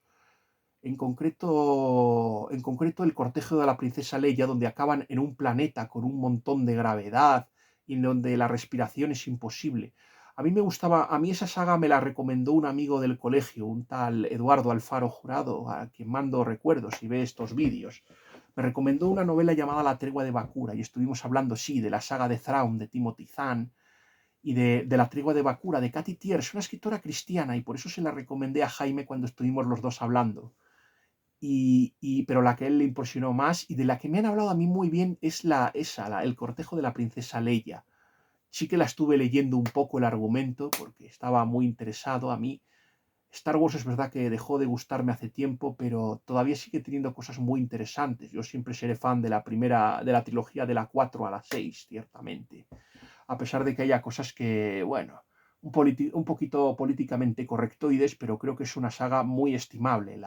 En concreto, El cortejo de la princesa Leia, donde acaban en un planeta con un montón de gravedad y en donde la respiración es imposible. A mí esa saga me la recomendó un amigo del colegio, un tal Eduardo Alfaro Jurado, a quien mando recuerdos si ve estos vídeos. Me recomendó una novela llamada La tregua de Bakura, y estuvimos hablando, sí, de la saga de Thrawn, de Timothy Zahn, y de La tregua de Bakura, de Cathy Thiers, una escritora cristiana, y por eso se la recomendé a Jaime cuando estuvimos los dos hablando. Pero la que a él le impresionó más, y de la que me han hablado a mí muy bien, es El cortejo de la princesa Leia. Sí que la estuve leyendo un poco el argumento porque estaba muy interesado. A mí Star Wars es verdad que dejó de gustarme hace tiempo, pero todavía sigue teniendo cosas muy interesantes. Yo siempre seré fan de la trilogía de la 4 a la 6, ciertamente. A pesar de que haya cosas que, bueno, un poquito políticamente correctoides, pero creo que es una saga muy estimable.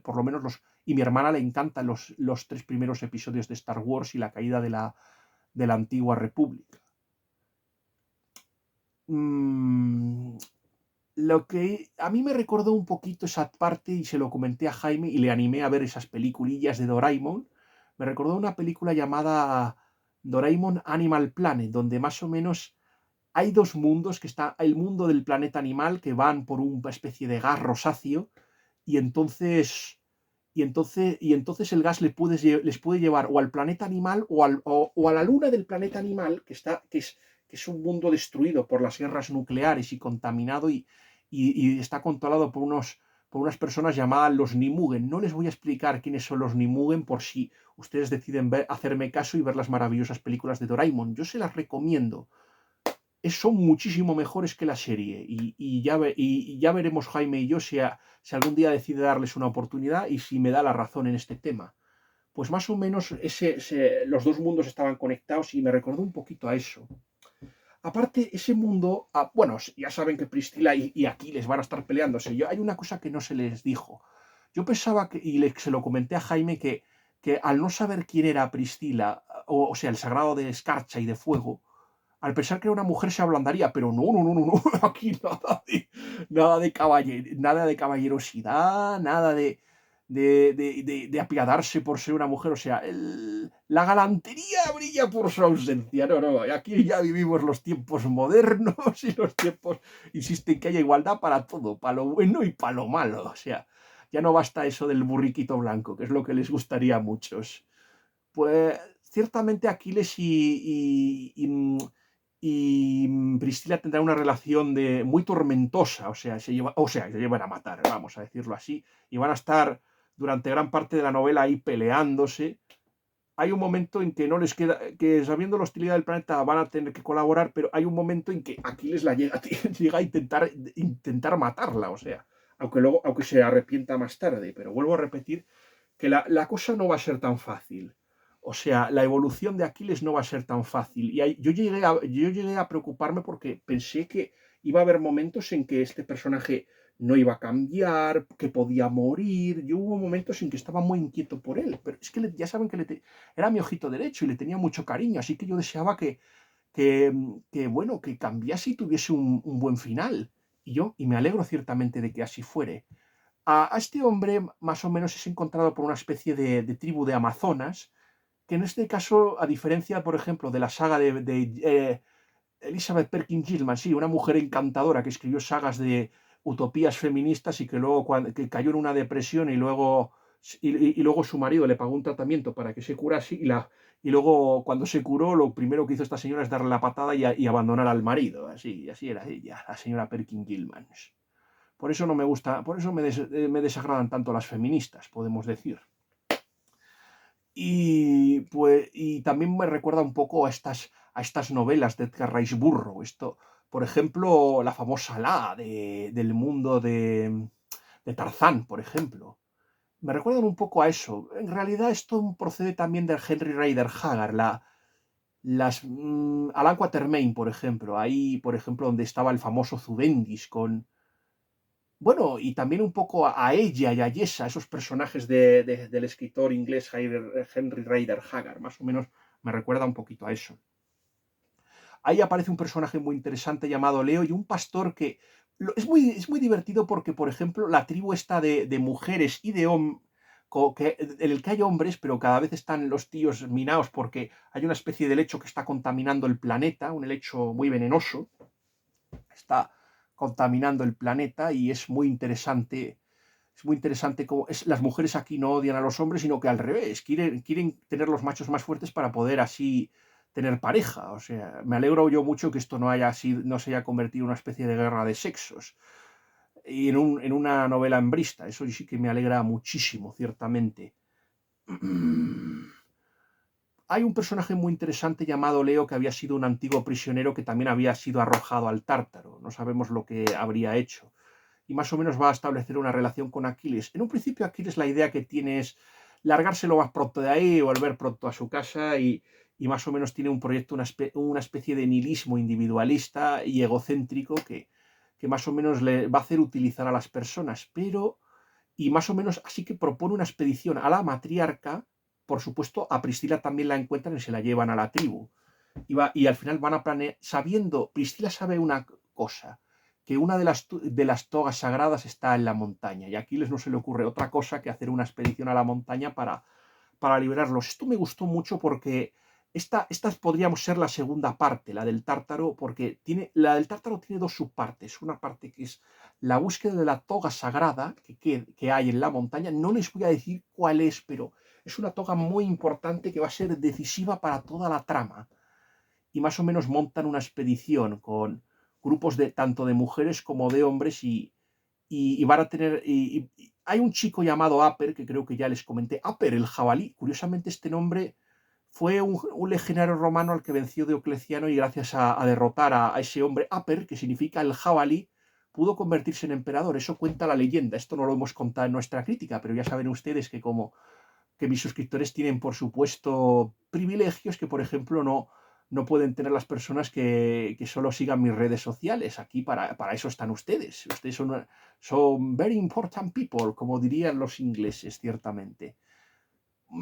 Por lo menos y mi hermana le encantan los 3 primeros episodios de Star Wars y la caída de la antigua república. Lo que a mí me recordó un poquito esa parte, y se lo comenté a Jaime y le animé a ver esas peliculillas de Doraemon, me recordó una película llamada Doraemon Animal Planet, donde más o menos hay dos mundos, que está el mundo del planeta animal, que van por una especie de gas rosáceo, y entonces, el gas les puede llevar o al planeta animal o a la luna del planeta animal, que es un mundo destruido por las guerras nucleares y contaminado, y está controlado por unas personas llamadas los Nimugen. No les voy a explicar quiénes son los Nimugen, por si ustedes deciden hacerme caso y ver las maravillosas películas de Doraemon. Yo se las recomiendo. Son muchísimo mejores que la serie, y ya veremos, Jaime y yo, si algún día decide darles una oportunidad y si me da la razón en este tema. Pues más o menos los dos mundos estaban conectados, y me recordó un poquito a eso. Aparte, ese mundo, bueno, ya saben que Priscila y Aquiles van a estar peleándose. Hay una cosa que no se les dijo. Yo pensaba se lo comenté a Jaime, que al no saber quién era Priscila, o sea, el sagrado de escarcha y de fuego, al pensar que era una mujer se ablandaría, pero no, aquí nada de caballerosidad, nada de apiadarse por ser una mujer. O sea, la galantería brilla por su ausencia. No, aquí ya vivimos los tiempos modernos, y los tiempos insisten que haya igualdad para todo, para lo bueno y para lo malo. O sea, ya no basta eso del burriquito blanco, que es lo que les gustaría a muchos. Pues ciertamente Aquiles y Priscila tendrán una relación muy tormentosa, se llevan a matar, vamos a decirlo así, y van a estar durante gran parte de la novela ahí peleándose. Hay un momento en que no les queda, que sabiendo la hostilidad del planeta van a tener que colaborar, pero hay un momento en que Aquiles la llega, llega a intentar matarla, o sea, aunque se arrepienta más tarde, pero vuelvo a repetir que la cosa no va a ser tan fácil. O sea, la evolución de Aquiles no va a ser tan fácil. Y yo llegué a preocuparme porque pensé que iba a haber momentos en que este personaje no iba a cambiar, que podía morir. Yo hubo momentos en que estaba muy inquieto por él, pero es que ya saben que era mi ojito derecho y le tenía mucho cariño, así que yo deseaba bueno, que cambiase y tuviese un buen final. Y me alegro ciertamente de que así fuere. A este hombre más o menos es encontrado por una especie de tribu de amazonas, que en este caso, a diferencia, por ejemplo, de la saga de Elizabeth Perkins Gilman, sí, una mujer encantadora que escribió sagas de utopías feministas y que luego que cayó en una depresión y luego su marido le pagó un tratamiento para que se curase y luego cuando se curó lo primero que hizo esta señora es darle la patada y abandonar al marido. Así era ella, la señora Perkins Gilman. Por eso no me gusta, por eso me desagradan tanto las feministas, podemos decir. Y también me recuerda un poco a estas novelas de Edgar Rice Burroughs. Por ejemplo, la famosa del mundo de Tarzán, por ejemplo. Me recuerdan un poco a eso. En realidad esto procede también del Henry Rider Haggard, Alan Quatermain, por ejemplo. Ahí, por ejemplo, donde estaba el famoso Zudendis bueno, y también un poco a ella y a Yesa, esos personajes del escritor inglés Henry Rider Haggard, más o menos me recuerda un poquito a eso. Ahí aparece un personaje muy interesante llamado Leo y un pastor que es muy divertido porque, por ejemplo, la tribu está de mujeres y de hombres, en el que hay hombres, pero cada vez están los tíos minados porque hay una especie de helecho que está contaminando el planeta, un helecho muy venenoso, está contaminando el planeta y es muy interesante. Es muy interesante cómo las mujeres aquí no odian a los hombres, sino que al revés, quieren tener los machos más fuertes para poder así tener pareja. O sea, me alegro yo mucho que esto no se haya convertido en una especie de guerra de sexos y en una novela hembrista. Eso sí que me alegra muchísimo, ciertamente. Hay un personaje muy interesante llamado Leo que había sido un antiguo prisionero que también había sido arrojado al Tártaro. No sabemos lo que habría hecho. Y más o menos va a establecer una relación con Aquiles. En un principio Aquiles la idea que tiene es largarse lo más pronto de ahí, volver pronto a su casa y más o menos tiene un proyecto, una especie de nihilismo individualista y egocéntrico que más o menos le va a hacer utilizar a las personas, y más o menos así que propone una expedición a la matriarca. Por supuesto, a Priscila también la encuentran y se la llevan a la tribu. Y al final van a planear, Priscila sabe una cosa, que una de las togas sagradas está en la montaña, y a Aquiles no se le ocurre otra cosa que hacer una expedición a la montaña para liberarlos. Esto me gustó mucho porque esta podríamos ser la segunda parte, la del Tártaro, porque la del Tártaro tiene dos subpartes. Una parte que es la búsqueda de la toga sagrada que hay en la montaña. No les voy a decir cuál es, pero es una toga muy importante que va a ser decisiva para toda la trama. Y más o menos montan una expedición con grupos tanto de mujeres como de hombres y van a tener... hay un chico llamado Aper, que creo que ya les comenté, Aper el jabalí. Curiosamente este nombre fue un legionario romano al que venció Diocleciano y gracias a derrotar a ese hombre Aper, que significa el jabalí, pudo convertirse en emperador. Eso cuenta la leyenda. Esto no lo hemos contado en nuestra crítica, pero ya saben ustedes que mis suscriptores tienen, por supuesto, privilegios que, por ejemplo, no pueden tener las personas que solo sigan mis redes sociales. Aquí para eso están ustedes. Ustedes son very important people, como dirían los ingleses, ciertamente.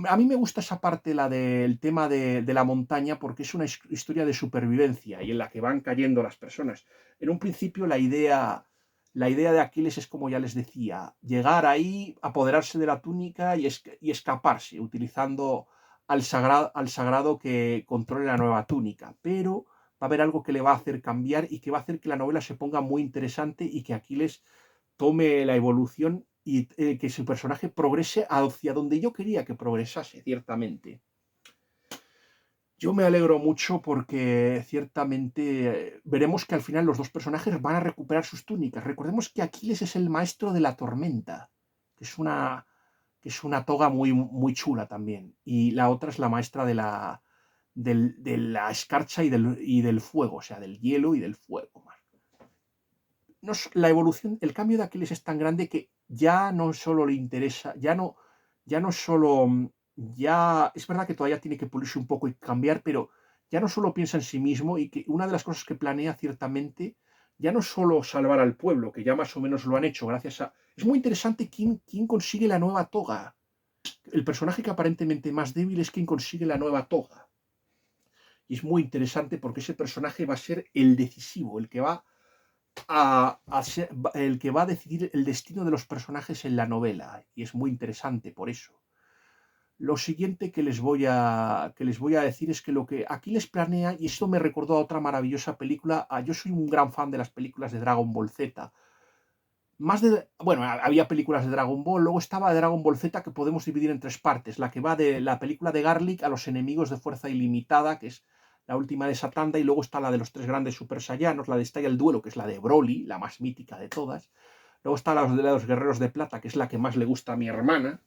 A mí me gusta esa parte, la del tema de la montaña, porque es una historia de supervivencia y en la que van cayendo las personas. En un principio la idea de Aquiles es, como ya les decía, llegar ahí, apoderarse de la túnica y escaparse, utilizando al sagrado que controle la nueva túnica. Pero va a haber algo que le va a hacer cambiar y que va a hacer que la novela se ponga muy interesante y que Aquiles tome la evolución y que su personaje progrese hacia donde yo quería que progresase, ciertamente. Yo me alegro mucho porque ciertamente veremos que al final los dos personajes van a recuperar sus túnicas. Recordemos que Aquiles es el maestro de la tormenta, que es una toga muy, muy chula también. Y la otra es la maestra de la escarcha y del fuego, o sea, del hielo y del fuego. La evolución, el cambio de Aquiles es tan grande que ya no solo le interesa, ya no solo, ya es verdad que todavía tiene que pulirse un poco y cambiar, pero ya no solo piensa en sí mismo y que una de las cosas que planea ciertamente, ya no solo salvar al pueblo, que ya más o menos lo han hecho gracias a... Es muy interesante quién consigue la nueva toga. El personaje que aparentemente más débil es quien consigue la nueva toga. Y es muy interesante porque ese personaje va a ser el decisivo, el que va a decidir el destino de los personajes en la novela. Y es muy interesante por eso. Lo siguiente que les voy a decir es que lo que aquí les planea, y esto me recordó a otra maravillosa película, yo soy un gran fan de las películas de Dragon Ball Z. Bueno, había películas de Dragon Ball, luego estaba Dragon Ball Z que podemos dividir en tres partes. La que va de la película de Garlic a los enemigos de fuerza ilimitada, que es la última de esa tanda, y luego está la de los tres grandes Super Saiyanos, la de Estalla el Duelo, que es la de Broly, la más mítica de todas. Luego está la de los Guerreros de Plata, que es la que más le gusta a mi hermana.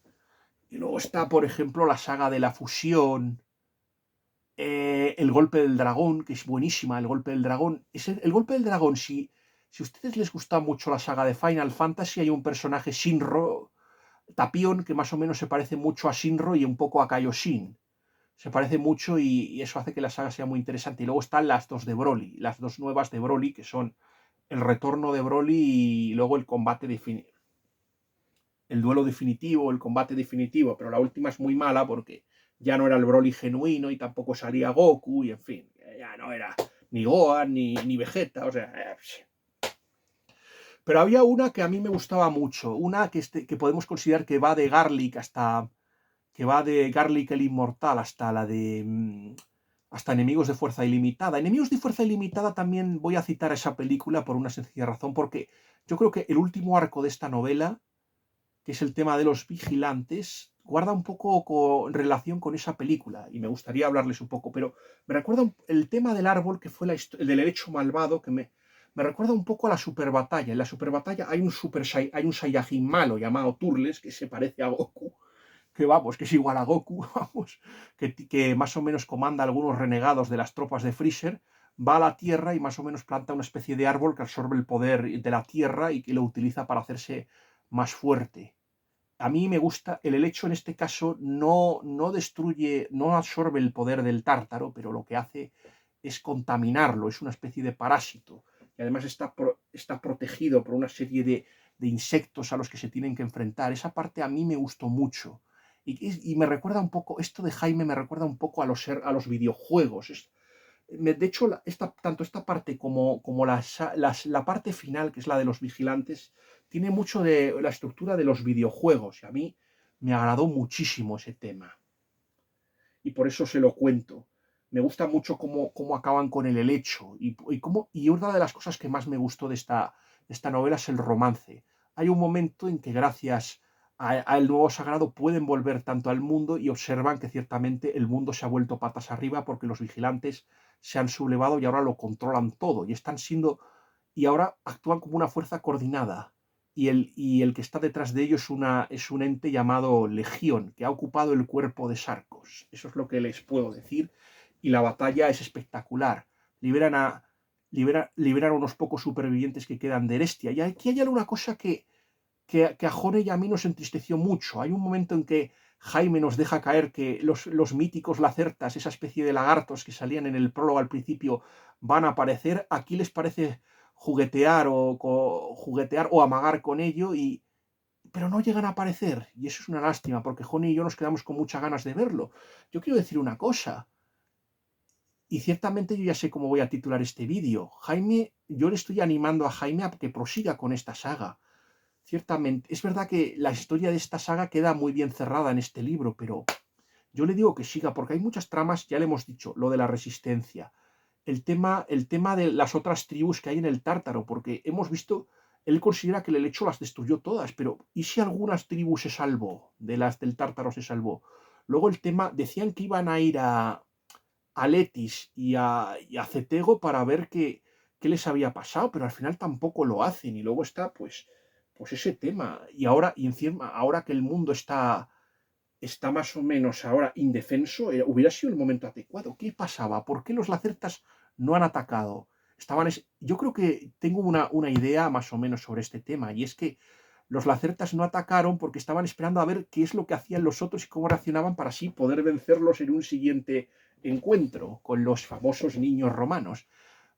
Y luego está, por ejemplo, la saga de la fusión, el golpe del dragón, que es buenísima, el golpe del dragón. El golpe del dragón, si a ustedes les gusta mucho la saga de Final Fantasy, hay un personaje, Shinro Tapión, que más o menos se parece mucho a Shinro y un poco a Kaioshin. Se parece mucho y eso hace que la saga sea muy interesante. Y luego están las dos de Broly, las dos nuevas de Broly, que son el retorno de Broly y luego el combate definitivo. El duelo definitivo, el combate definitivo, pero la última es muy mala porque ya no era el Broly genuino y tampoco salía Goku y en fin, ya no era ni Gohan ni Vegeta, o sea... Pero había una que a mí me gustaba mucho, una que podemos considerar que va de Garlic hasta... que va de Garlic el Inmortal hasta la de... hasta Enemigos de Fuerza Ilimitada. Enemigos de Fuerza Ilimitada también voy a citar a esa película por una sencilla razón, porque yo creo que el último arco de esta novela, que es el tema de los vigilantes, guarda un poco relación con esa película y me gustaría hablarles un poco, pero me recuerda el tema del árbol, que fue el del hecho malvado, que me recuerda un poco a la super batalla. En la super batalla hay hay un Saiyajin malo llamado Turles que se parece a Goku, que vamos, que es igual a Goku, vamos, que más o menos comanda algunos renegados de las tropas de Freezer, va a la Tierra y más o menos planta una especie de árbol que absorbe el poder de la Tierra y que lo utiliza para hacerse más fuerte. A mí me gusta, el helecho en este caso no destruye, no absorbe el poder del tártaro, pero lo que hace es contaminarlo, es una especie de parásito. Y además está protegido por una serie de insectos a los que se tienen que enfrentar. Esa parte a mí me gustó mucho. Y me recuerda un poco, esto de Jaime me recuerda un poco a los videojuegos. De hecho, tanto esta parte como la parte final, que es la de los vigilantes, tiene mucho de la estructura de los videojuegos. Y a mí me agradó muchísimo ese tema. Y por eso se lo cuento. Me gusta mucho cómo acaban con el helecho. Y una de las cosas que más me gustó de esta novela es el romance. Hay un momento en que gracias al nuevo sagrado pueden volver tanto al mundo y observan que ciertamente el mundo se ha vuelto patas arriba porque los vigilantes se han sublevado y ahora lo controlan todo y ahora actúan como una fuerza coordinada. Y el que está detrás de ello es un ente llamado Legión, que ha ocupado el cuerpo de Sarcos. Eso es lo que les puedo decir. Y la batalla es espectacular. Liberan a unos pocos supervivientes que quedan de Erestia. Y aquí hay alguna cosa que a Jone y a mí nos entristeció mucho. Hay un momento en que Jaime nos deja caer que los míticos lacertas, esa especie de lagartos que salían en el prólogo al principio, van a aparecer. Aquí les parece juguetear o amagar con ello, pero no llegan a aparecer. Y eso es una lástima, porque Jone y yo nos quedamos con muchas ganas de verlo. Yo quiero decir una cosa, y ciertamente yo ya sé cómo voy a titular este vídeo. Yo le estoy animando a Jaime a que prosiga con esta saga. Ciertamente, es verdad que la historia de esta saga queda muy bien cerrada en este libro, pero yo le digo que siga, porque hay muchas tramas, ya le hemos dicho, lo de la resistencia, el tema de las otras tribus que hay en el Tártaro, porque hemos visto, él considera que el helecho las destruyó todas, pero ¿y si algunas tribus se salvó? De las del Tártaro se salvó. Luego el tema, decían que iban a ir a Letis y a Cetego para ver qué les había pasado, pero al final tampoco lo hacen. Y luego está, pues ese tema. Y encima, ahora que el mundo está más o menos ahora indefenso, hubiera sido el momento adecuado. ¿Qué pasaba? ¿Por qué los lacertas no han atacado? Yo creo que tengo una idea más o menos sobre este tema, y es que los lacertas no atacaron porque estaban esperando a ver qué es lo que hacían los otros y cómo reaccionaban para así poder vencerlos en un siguiente encuentro con los famosos niños romanos.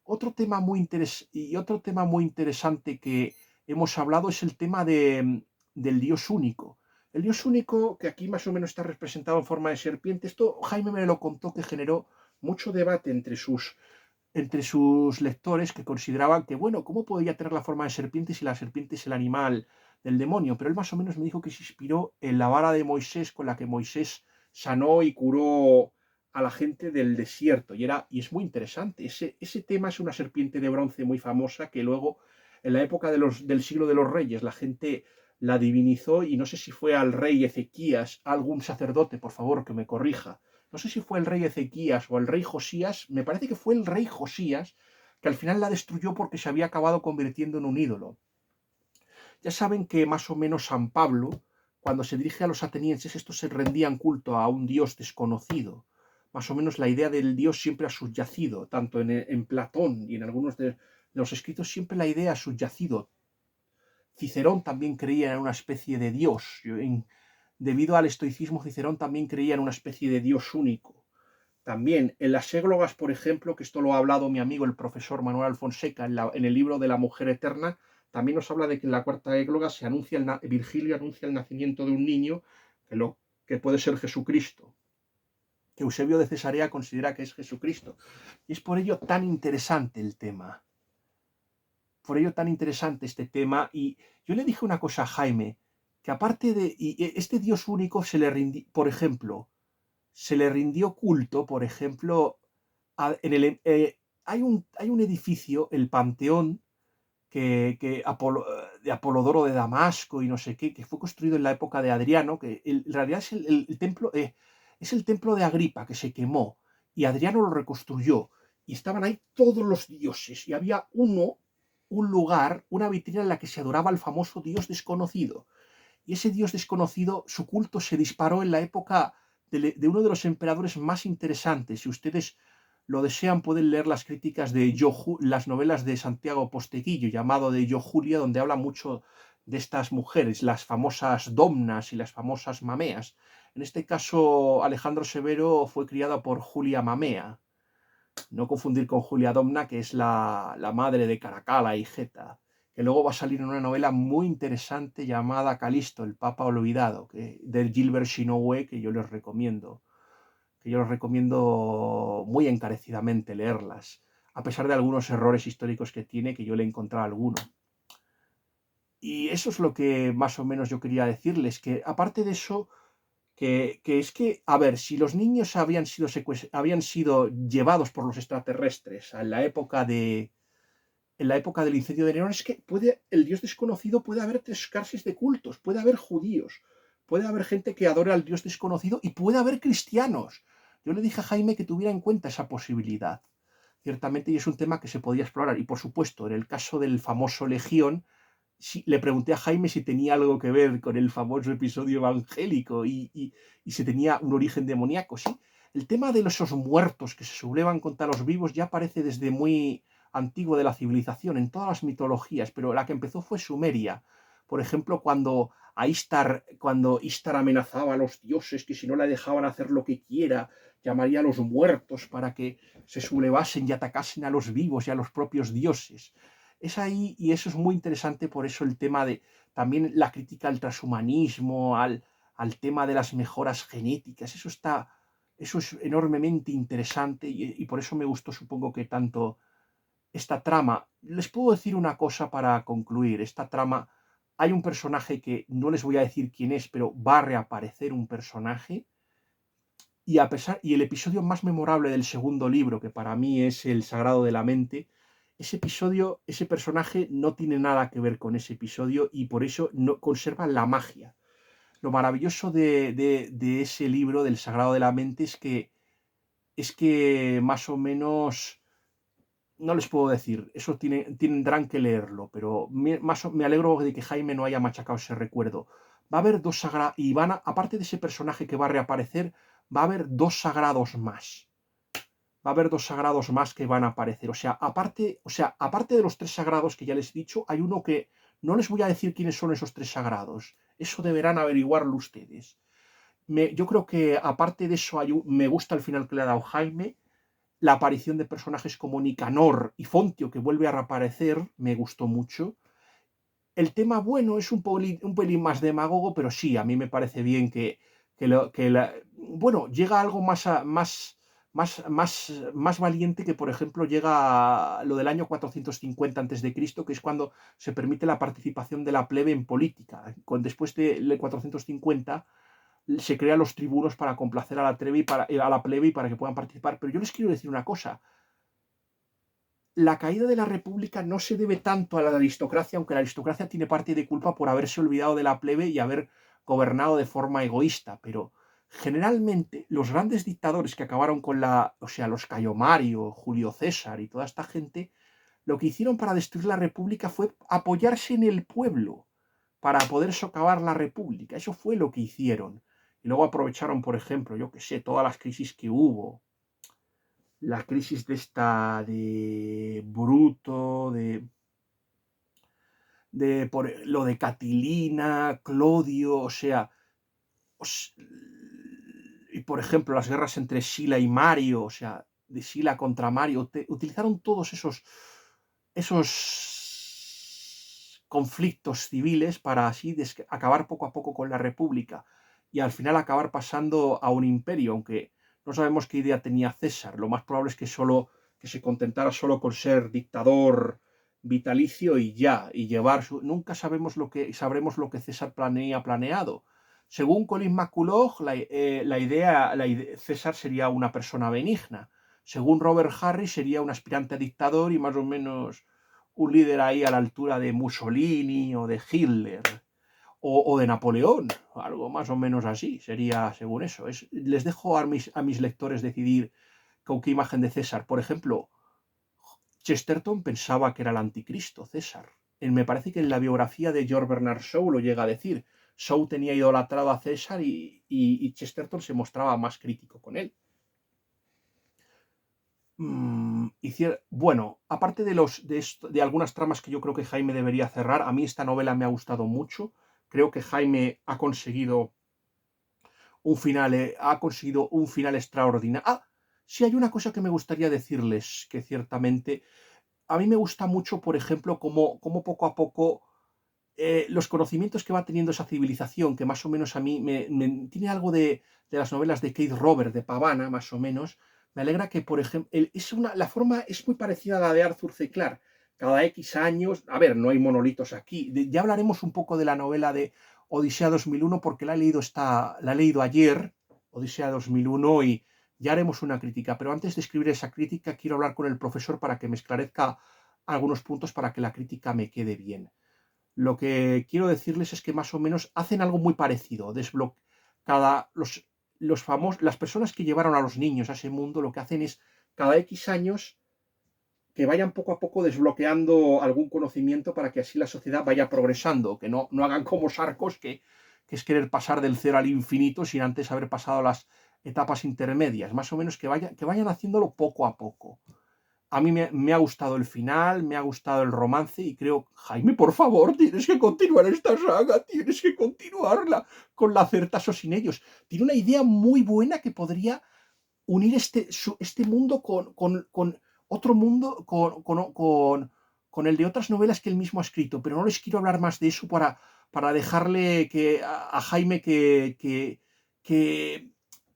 Otro tema muy interesante que hemos hablado es el tema del Dios único. El Dios único, que aquí más o menos está representado en forma de serpiente, esto Jaime me lo contó, que generó mucho debate entre sus lectores, que consideraban que, bueno, ¿cómo podía tener la forma de serpiente si la serpiente es el animal del demonio? Pero él más o menos me dijo que se inspiró en la vara de Moisés, con la que Moisés sanó y curó a la gente del desierto. Y es muy interesante. Ese tema es una serpiente de bronce muy famosa que luego, en la época del siglo de los reyes, la gente la divinizó, y no sé si fue al rey Ezequías, algún sacerdote, por favor, que me corrija. No sé si fue el rey Ezequías o el rey Josías, me parece que fue el rey Josías, que al final la destruyó porque se había acabado convirtiendo en un ídolo. Ya saben que más o menos San Pablo, cuando se dirige a los atenienses, estos se rendían culto a un dios desconocido. Más o menos la idea del dios siempre ha subyacido, tanto en Platón y en algunos de los escritos, siempre la idea ha subyacido. Cicerón también creía en una especie de dios. Debido al estoicismo, Cicerón también creía en una especie de dios único. También en las églogas, por ejemplo, que esto lo ha hablado mi amigo el profesor Manuel Alfonseca en el libro de la mujer eterna, también nos habla de que en la cuarta égloga Virgilio anuncia el nacimiento de un niño que puede ser Jesucristo, que Eusebio de Cesarea considera que es Jesucristo. Y es por ello tan interesante el tema. Por ello tan interesante este tema. Y yo le dije una cosa a Jaime, que aparte de este Dios único por ejemplo, se le rindió culto, por ejemplo, hay un edificio, el Panteón, de Apolodoro de Damasco y no sé qué, que fue construido en la época de Adriano, que en realidad es el templo de Agripa, que se quemó, y Adriano lo reconstruyó, y estaban ahí todos los dioses, y había un lugar, una vitrina en la que se adoraba al famoso dios desconocido. Y ese dios desconocido, su culto se disparó en la época de uno de los emperadores más interesantes. Si ustedes lo desean, pueden leer las críticas de las novelas de Santiago Posteguillo, llamado de Yo Julia, donde habla mucho de estas mujeres, las famosas domnas y las famosas mameas. En este caso, Alejandro Severo fue criado por Julia Mamea. No confundir con Julia Domna, que es la madre de Caracalla y Geta, que luego va a salir en una novela muy interesante llamada Calisto, el Papa Olvidado, de Gilbert Chinoue, que yo les recomiendo muy encarecidamente leerlas, a pesar de algunos errores históricos que tiene, que yo le he encontrado alguno. Y eso es lo que más o menos yo quería decirles, que aparte de eso, que es que, a ver, si los niños habían sido llevados por los extraterrestres en la época del incendio de Nerón, es que el Dios desconocido puede haber tres clases de cultos, puede haber judíos, puede haber gente que adora al Dios desconocido y puede haber cristianos. Yo le dije a Jaime que tuviera en cuenta esa posibilidad, ciertamente, y es un tema que se podía explorar. Y por supuesto, en el caso del famoso Legión, sí, le pregunté a Jaime si tenía algo que ver con el famoso episodio evangélico y si tenía un origen demoníaco. Sí, el tema de esos muertos que se sublevan contra los vivos ya aparece desde muy antiguo de la civilización, en todas las mitologías, pero la que empezó fue Sumeria. Por ejemplo, cuando Istar amenazaba a los dioses, que si no le dejaban hacer lo que quiera, llamaría a los muertos para que se sublevasen y atacasen a los vivos y a los propios dioses. Es ahí, y eso es muy interesante, por eso el tema de también la crítica al transhumanismo, al tema de las mejoras genéticas, eso es enormemente interesante, y por eso me gustó, supongo que tanto esta trama. Les puedo decir una cosa para concluir. Esta trama, hay un personaje que no les voy a decir quién es, pero va a reaparecer un personaje, y el episodio más memorable del segundo libro, que para mí es el Sagrado de la Mente, ese personaje no tiene nada que ver con ese episodio, y por eso no conserva la magia. Lo maravilloso de ese libro del Sagrado de la Mente es que es que más o menos, no les puedo decir, eso tendrán que leerlo, pero me alegro de que Jaime no haya machacado ese recuerdo. Va a haber dos sagrados, y aparte de ese personaje que va a reaparecer, va a haber dos sagrados más. Va a haber dos sagrados más que van a aparecer. Aparte de los tres sagrados que ya les he dicho, hay uno que no les voy a decir quiénes son esos tres sagrados. Eso deberán averiguarlo ustedes. Yo creo que aparte de eso, me gusta el final que le ha dado Jaime. La aparición de personajes como Nicanor y Fontio, que vuelve a reaparecer, me gustó mucho. El tema, bueno, es un pelín más demagogo, pero sí, a mí me parece bien bueno, llega algo más valiente que, por ejemplo, llega lo del año 450 a.C., que es cuando se permite la participación de la plebe en política. Después del 450 se crean los tribunos para complacer a la plebe y para que puedan participar. Pero yo les quiero decir una cosa. La caída de la República no se debe tanto a la aristocracia, aunque la aristocracia tiene parte de culpa por haberse olvidado de la plebe y haber gobernado de forma egoísta, pero generalmente los grandes dictadores que acabaron con los Cayo Mario, Julio César y toda esta gente, lo que hicieron para destruir la República fue apoyarse en el pueblo para poder socavar la República. Eso fue lo que hicieron. Y luego aprovecharon, por ejemplo, yo que sé, todas las crisis que hubo, la crisis de Bruto, lo de Catilina, Clodio, y por ejemplo las guerras entre Sila y Mario, de Sila contra Mario, utilizaron todos esos conflictos civiles para así acabar poco a poco con la República y al final acabar pasando a un imperio, aunque no sabemos qué idea tenía César. Lo más probable es que se contentara solo con ser dictador vitalicio y ya, y nunca sabremos lo que César planeado. Según Colin McCulloch, César sería una persona benigna. Según Robert Harris, sería un aspirante a dictador y más o menos un líder ahí a la altura de Mussolini o de Hitler o de Napoleón, algo más o menos así, sería según eso. Les dejo a mis lectores decidir con qué imagen de César. Por ejemplo, Chesterton pensaba que era el anticristo, César. Me parece que en la biografía de George Bernard Shaw lo llega a decir. Shaw tenía idolatrado a César y Chesterton se mostraba más crítico con él. Bueno, aparte de algunas tramas que yo creo que Jaime debería cerrar, a mí esta novela me ha gustado mucho. Creo que Jaime ha conseguido un final extraordinario. Sí, hay una cosa que me gustaría decirles, que ciertamente a mí me gusta mucho, por ejemplo, cómo poco a poco los conocimientos que va teniendo esa civilización, que más o menos a mí tiene algo de las novelas de Keith Robert, de Pavana, más o menos. Me alegra que, por ejemplo, la forma es muy parecida a la de Arthur C. Clarke. Cada X años, a ver, no hay monolitos aquí. Ya hablaremos un poco de la novela de Odisea 2001 porque la he leído ayer, Odisea 2001, y ya haremos una crítica. Pero antes de escribir esa crítica, quiero hablar con el profesor para que me esclarezca algunos puntos para que la crítica me quede bien. Lo que quiero decirles es que más o menos hacen algo muy parecido. Las personas que llevaron a los niños a ese mundo lo que hacen es cada X años que vayan poco a poco desbloqueando algún conocimiento para que así la sociedad vaya progresando, que no hagan como Sarcos, que es querer pasar del cero al infinito sin antes haber pasado las etapas intermedias. Más o menos que vayan haciéndolo poco a poco. A mí me ha gustado el final, me ha gustado el romance y creo, Jaime, por favor, tienes que continuar esta saga, tienes que continuarla con la Certaso sin ellos. Tiene una idea muy buena que podría unir este mundo con otro mundo, con el de otras novelas que él mismo ha escrito, pero no les quiero hablar más de eso para dejarle a Jaime que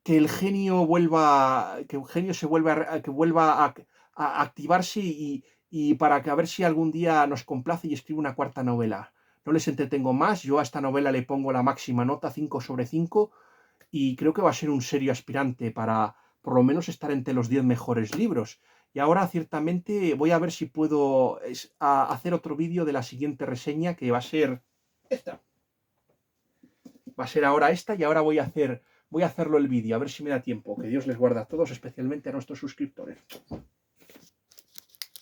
el genio vuelva a activarse y para que a ver si algún día nos complace y escribe una cuarta novela. No les entretengo más, yo a esta novela le pongo la máxima nota, 5/5, y creo que va a ser un serio aspirante para por lo menos estar entre los 10 mejores libros. Y ahora ciertamente voy a ver si puedo hacer otro vídeo de la siguiente reseña, que va a ser esta. Va a ser ahora esta, y ahora voy a hacer voy a hacerlo el vídeo, a ver si me da tiempo. Que Dios les guarda a todos, especialmente a nuestros suscriptores.